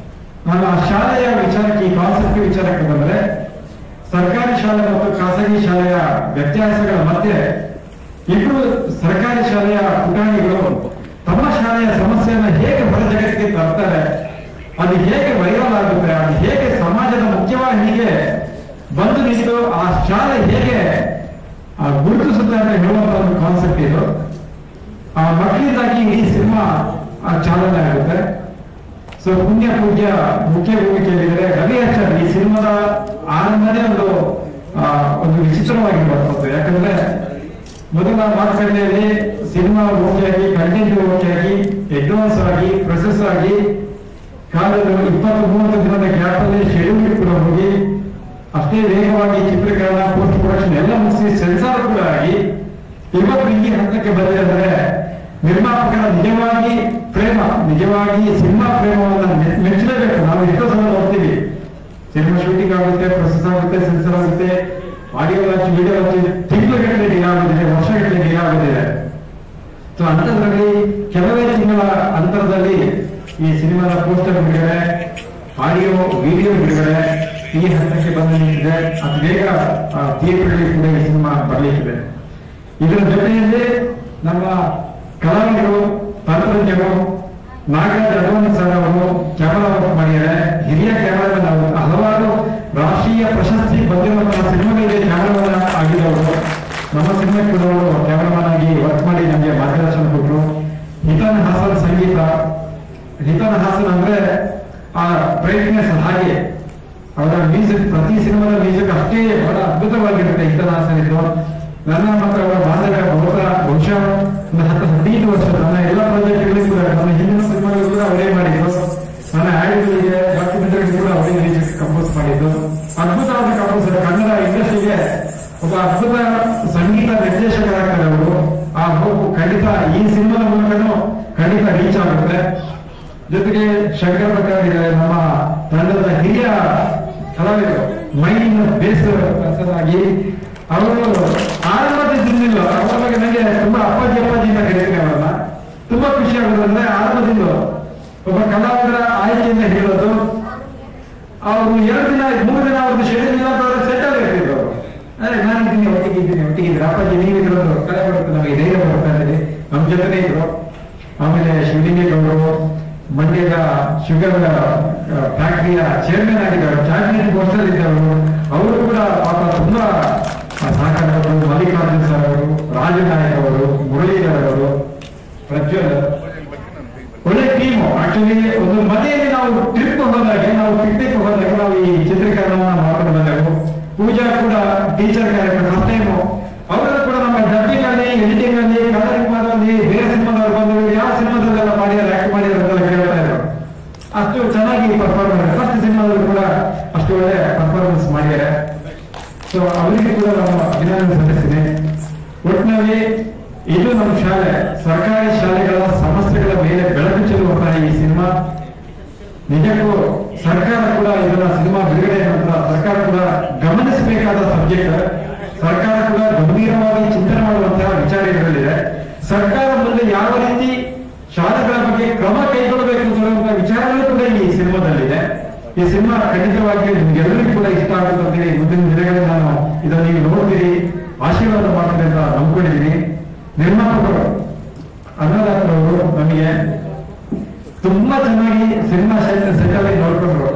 ನನ್ನ ಶಾಲೆಯ ವಿಚಾರಕ್ಕೆ, ಈ ಕಾನ್ಸೆಪ್ಟ್ ವಿಚಾರಕ್ಕೆ ಬಂದ್ರೆ, ಸರ್ಕಾರಿ ಶಾಲೆ ಮತ್ತು ಖಾಸಗಿ ಶಾಲೆಯ ವ್ಯತ್ಯಾಸಗಳ ಮಧ್ಯೆ ಇಬ್ಬರು ಸರ್ಕಾರಿ ಶಾಲೆಯ ಪುಟಾಣಿಗಳು ತಮ್ಮ ಶಾಲೆಯ ಸಮಸ್ಯೆಯನ್ನು ಹೇಗೆ ಹೊರ ಜಗತ್ತಿಗೆ ತರ್ತಾರೆ, ಅದು ಹೇಗೆ ವೈರಲ್ ಆಗುತ್ತೆ, ಅದು ಹೇಗೆ ಸಮಾಜದ ಮುಖ್ಯವಾಹಿನಿಗೆ ಬಂದು ನಿಂತು ಆ ಶಾಲೆ ಹೇಗೆ ಗುರುತಿಸುತ್ತೆ ಅಂತ ಹೇಳುವಂತ ಒಂದು ಕಾನ್ಸೆಪ್ಟ್ ಇದು. ಆ ಮಕ್ಕಳಿಂದಾಗಿ ಈ ಸಿನಿಮಾ ಚಾಲನೆ ಆಗುತ್ತೆ. ಸೊ ಪುಣ್ಯ ಪೂಜ್ಯ ಮುಖ್ಯ ಭೂಮಿಕೆಯಲ್ಲಿದ್ದಾರೆ ರವಿ ಆಚಾರ್. ಈ ಸಿನಿಮಾದ ಆರಂಭನೇ ಒಂದು ವಿಚಿತ್ರವಾಗಿರುವಂಥದ್ದು. ಯಾಕಂದ್ರೆ ಮೊದಲ ಮಾತುಕತೆಯಲ್ಲಿ ಸಿನಿಮಾ ಓಕೆ ಆಗಿ, ಕಂಟೆಂಟ್ ಓಕೆ ಆಗಿ, ಅಡ್ವಾನ್ಸ್ ಆಗಿ, ಪ್ರೊಸೆಸ್ ಆಗಿ, ಕಾಲದ 20-30 ದಿನದ ಗ್ಯಾಪ್ ಅಲ್ಲಿ ಶೆಡ್ಯೂಲ್ ಕೂಡ ಹೋಗಿ, ಅಷ್ಟೇ ವೇಗವಾಗಿ ಚಿತ್ರೀಕರಣ, ಪೋಸ್ಟ್ ಪ್ರೊಡಕ್ಷನ್ ಎಲ್ಲ ಮುಗಿಸಿ, ಸೆನ್ಸಾರ್ ಕೂಡ ಆಗಿ, ಇವತ್ತು ಈ ಹಂತಕ್ಕೆ ಬಂದಿದೆ ಅಂದ್ರೆ ನಿರ್ಮಾಪಕರ ನಿಜವಾಗಿ ಪ್ರೇಮ, ನಿಜವಾಗಿ ಸಿನಿಮಾ ಪ್ರೇಮವನ್ನು ಮೆಚ್ಚಲೇಬೇಕು. ನಾವು ಎಷ್ಟೋ ಸಲ ನೋಡ್ತೀವಿ, ಸಿನಿಮಾ ಶೂಟಿಂಗ್ ಆಗುತ್ತೆ, ಪ್ರೊಸೆಸ್ ಆಗುತ್ತೆ, ಸೆನ್ಸರ್ ಆಗುತ್ತೆ, ಆಡಿಯೋ ಲಾಂಚ್, ವಿಡಿಯೋ ಲಾಂಚ್ ತಿಂಗಳುಗಟ್ಟಲೆ ಡಿಲೇ ಆಗುತ್ತಿದೆ, ವರ್ಷಗಟ್ಟಲೆ ಡಿಲೇ ಆಗುತ್ತಿದೆ. ಸೊ ಅಂತದ್ರಲ್ಲಿ ಕೆಲವೇ ತಿಂಗಳ ಅಂತರದಲ್ಲಿ ಈ ಸಿನಿಮಾದ ಪೋಸ್ಟರ್ ಬಿಡುಗಡೆ, ಆಡಿಯೋ ವಿಡಿಯೋ ಬಿಡುಗಡೆ ಈ ಹಂತಕ್ಕೆ ಬಂದು ನಿಂತಿದೆ. ಅತಿ ಬೇಗ ಥಿಯೇಟರ್ಗಳಲ್ಲಿ ಕೂಡ ಈ ಸಿನಿಮಾ ಬರಲಿಕ್ಕಿದೆ. ಇದರ ಜೊತೆಯಲ್ಲಿ ನಮ್ಮ ಕಲಾವಿದರು, ತಂತ್ರಜ್ಞರು, ನಾಗರಾಜ್ ಅಡ್ವಾನ್ಸ್ ಸರ್ ಅವರು ಕ್ಯಾಮರಾ ವರ್ಕ್ ಮಾಡಿದ್ದಾರೆ. ಹಿರಿಯ ಕ್ಯಾಮರಾಮನ್ ಅವರು ಹಲವಾರು ರಾಷ್ಟ್ರೀಯ ಪ್ರಶಸ್ತಿ ಬಂದಿರುವಂತಹ ಸಿನಿಮಾಗಳಿಗೆ ಕ್ಯಾಮರಾಮನ್ ಆಗಿದ್ದವರು. ನಮ್ಮ ಸಿನಿಮಾಕ್ಕೆ ಕೂಡ ಅವರು ಕ್ಯಾಮರಾಮನ್ ಆಗಿ ವರ್ಕ್ ಮಾಡಿ ನಮಗೆ ಮಾರ್ಗದರ್ಶನ ಕೊಟ್ಟರು. ಹಿತನ್ ಹಾಸನ್ ಸಂಗೀತ, ಹಿತನ್ ಹಾಸನ್ ಅಂದ್ರೆ ಆ ಬ್ರೈಟ್ನೆಸ್ ಹಾಗೆ ಅವರ ಮ್ಯೂಸಿಕ್, ಪ್ರತಿ ಸಿನಿಮಾದ ಮ್ಯೂಸಿಕ್ ಅಷ್ಟೇ ಬಹಳ ಅದ್ಭುತವಾಗಿರುತ್ತೆ. ಹಿತನ್ ಹಾಸನ್ ಇದ್ದು ನನ್ನ ಮತ್ತು ಅವರ ಬಾಂಧವ್ಯ ಬಹುಶಃ ಒಂದು 10-15 ವರ್ಷ ನನ್ನ ಎಲ್ಲ ಪ್ರಾಜೆಕ್ಟ್ಗಳಿಗೂ ಕೂಡ, ನನ್ನ ಹಿಂದಿನ ಸಿನಿಮಾಗಳು ಕೂಡ ಅವರೇ ಮಾಡಿದ್ರು. ನನ್ನ ಆಡಿಗಳಿಗೆ ಡಾಕ್ಯುಮೆಂಟರಿ ಕೂಡ ಅವರೇ ಮ್ಯೂಸಿಕ್ ಕಂಪೋಸ್ ಮಾಡಿದ್ದು. ಅದ್ಭುತವಾದ ಕಂಪೋಸರ್, ಕನ್ನಡ ಇಂಡಸ್ಟ್ರಿಗೆ ಒಬ್ಬ ಅದ್ಭುತ ಸಂಗೀತ ನಿರ್ದೇಶಕರಾಗ್ತಾರೆ ಅವರು. ಆ ಹೋಗು ಖಂಡಿತ ಈ ಸಿನಿಮಾದ ಮೂಲಕನೂ ಖಂಡಿತ ರೀಚ್ ಆಗುತ್ತೆ. ಜೊತೆಗೆ ಶಂಕರ್ ಪ್ರಕಾಶ್ ಇದ್ದಾರೆ, ನಮ್ಮ ತಂಡದ ಹಿರಿಯ ಕಲಾವಿದರು, ಮೈನ್ ಬೇಸ್ ಪರ್ಸನ್ ಆಗಿ ಅವರು ಆರಂಭದಿಂದ ಅವರ ಬಗ್ಗೆ ನನಗೆ ತುಂಬಾ ಅಪ್ಪಾಜಿ ಅಂತ ಕರೀತೀನಿ. ಅವರನ್ನ ತುಂಬಾ ಖುಷಿ ಆಗೋದು ಅಂದ್ರೆ ಆರಂಭದಿಂದ ಒಬ್ಬ ಕಲಾವಿದರ ಆಯ್ಕೆಯಿಂದ ಹೇಳೋದು. ಅವರು 2 ದಿನ 3 ದಿನ ಅವ್ರದ್ದು ಶೆಡ್ಯೂಲ್ ಇಲ್ಲ ಅಂತ ಅವ್ರಿಗೆ ಸೆಟ್ ಆಗಿರ್ತಿದ್ರು. ಅದೇ ನಾನಿದ್ದೀನಿ, ಒಟ್ಟಿಗಿದ್ರೆ ಅಪ್ಪಾಜಿ ನೀವಿರೋದು ಕಲೆ ಬರುತ್ತೆ, ನಮಗೆ ಧೈರ್ಯ ಬರ್ತಾ ಇದ್ದೀರಿ, ನಮ್ಮ ಜೊತೆನೇ ಇದ್ರು. ಆಮೇಲೆ ಶಿವಲಿಂಗೇಗೌಡರು ಮಂಡ್ಯದ ಶುಗರ್ ಫ್ಯಾಕ್ಟರಿಯ ಚೇರ್ಮನ್ ಆಗಿದ್ದಾರೆ, ಚಾರ್ಜಿಂಗ್ ಪೋಸ್ಟರ್ ಇದ್ದವರು. ಅವರು ಕೂಡ ಪಾಪ ತುಂಬಾ ಸಹಕಾರ ಕೊಟ್ಟರು. ಮಲ್ಲಿಕಾರ್ಜುನ್ ಸರ್ ಅವರು, ರಾಜನಾಯಕ್ ಅವರು, ಮುರಳೀಧರ್ ಅವರು, ಪ್ರಜ್ವಲ್, ಒಳ್ಳೆ ಟೀಮು. ಆಕ್ಚುಲಿ ಒಂದು ಮನೆಯಲ್ಲಿ ನಾವು ಟ್ರಿಪ್ ಹೋದಾಗ, ನಾವು ಪಿಕ್ನಿಕ್ ಹೋದಾಗ ನಾವು ಈ ಚಿತ್ರೀಕರಣವನ್ನು ಮಾಡ್ಕೊಂಡು ಬಂದೆವು. ಪೂಜಾ ಕೂಡ ಟೀಚರ್ ಕ್ಯಾರೆಕ್ಟರ್ ಫಸ್ಟ್ ಟೈಮು. ಅವರನ್ನು ಕೂಡ ನಮ್ಮ ಡಬ್ಬಿಂಗ್ ಅಲ್ಲಿ, ಎಡಿಟಿಂಗ್ ಅಲ್ಲಿ, ಕಲರಿಂಗ್ ಮಾಡೋಲ್ಲಿ ಬೇರೆ ಸಿನಿಮಾದವ್ರು ಬಂದವರು ಯಾವ ಸಿನಿಮಾದಲ್ಲೆಲ್ಲ ಮಾಡಿದಾರೆ, ಆಕ್ಟ್ ಮಾಡಿದಾರೆ ಅಂತೆಲ್ಲ ಕೇಳ್ತಾ ಇದ್ರು. ಅಷ್ಟು ಚೆನ್ನಾಗಿ ಪರ್ಫಾರ್ಮ್ ಮಾಡಿದ್ದಾರೆ. ಫಸ್ಟ್ ಸಿನಿಮಾದಲ್ಲೂ ಕೂಡ ಅಷ್ಟು ಒಳ್ಳೆ ಪರ್ಫಾರ್ಮೆನ್ಸ್ ಮಾಡಿದ್ದಾರೆ. ಸೊ ಅವರಿಗೆ ಕೂಡ ನಾನು ಅಭಿನಂದನೆ ಸಲ್ಲಿಸ್ತೀನಿ. ಒಟ್ಟಿನಲ್ಲಿ ಇದು ನಮ್ಮ ಶಾಲೆ, ಸರ್ಕಾರಿ ಶಾಲೆಗಳ ಸಮಸ್ಯೆಗಳ ಮೇಲೆ ಬೆಳಕು ಚೆಲ್ಲುವಂತಹ ಈ ಸಿನಿಮಾ. ನಿಜಕ್ಕೂ ಸರ್ಕಾರ ಕೂಡ ಇದನ್ನ ಸಿನಿಮಾ ಬಿಡುಗಡೆ ನಂತರ ಸರ್ಕಾರ ಕೂಡ ಗಮನಿಸಬೇಕಾದ ಸಬ್ಜೆಕ್ಟ್. ಸರ್ಕಾರ ಕೂಡ ಗಂಭೀರವಾಗಿ ಚಿಂತನೆ ಮಾಡುವಂತಹ ವಿಚಾರ ಇದರಲ್ಲಿದೆ. ಸರ್ಕಾರ ಮುಂದೆ ಯಾವ ರೀತಿ ಶಾಲೆಗಳ ಬಗ್ಗೆ ಕ್ರಮ ಕೈಗೊಳ್ಳಬೇಕು ಅನ್ನುವಂತಹ ವಿಚಾರಗಳು ಕೂಡ ಈ ಸಿನಿಮಾದಲ್ಲಿದೆ. ಈ ಸಿನಿಮಾ ಖಂಡಿತವಾಗಿ ನಿಮ್ಗೆಲ್ಲರಿಗೂ ಕೂಡ ಇಷ್ಟ ಆಗುತ್ತೆ ಅಂತೇಳಿ ಮುಂದಿನ ದಿನಗಳಲ್ಲಿ ನಾನು ಇದನ್ನು ನೀವು ನೋಡ್ತೀರಿ, ಆಶೀರ್ವಾದ ಮಾಡ್ತೀರಿ ಅಂತ ನಂಬ್ಕೊಂಡಿದ್ದೀನಿ. ನಿರ್ಮಾಪಕರು ಅನ್ನದಾತರವರು ನಮಗೆ ತುಂಬಾ ಚೆನ್ನಾಗಿ ಸಿನಿಮಾ ಸೆಟ್ಟಲ್ಲಿ ನೋಡ್ಕೊಂಡ್ರು.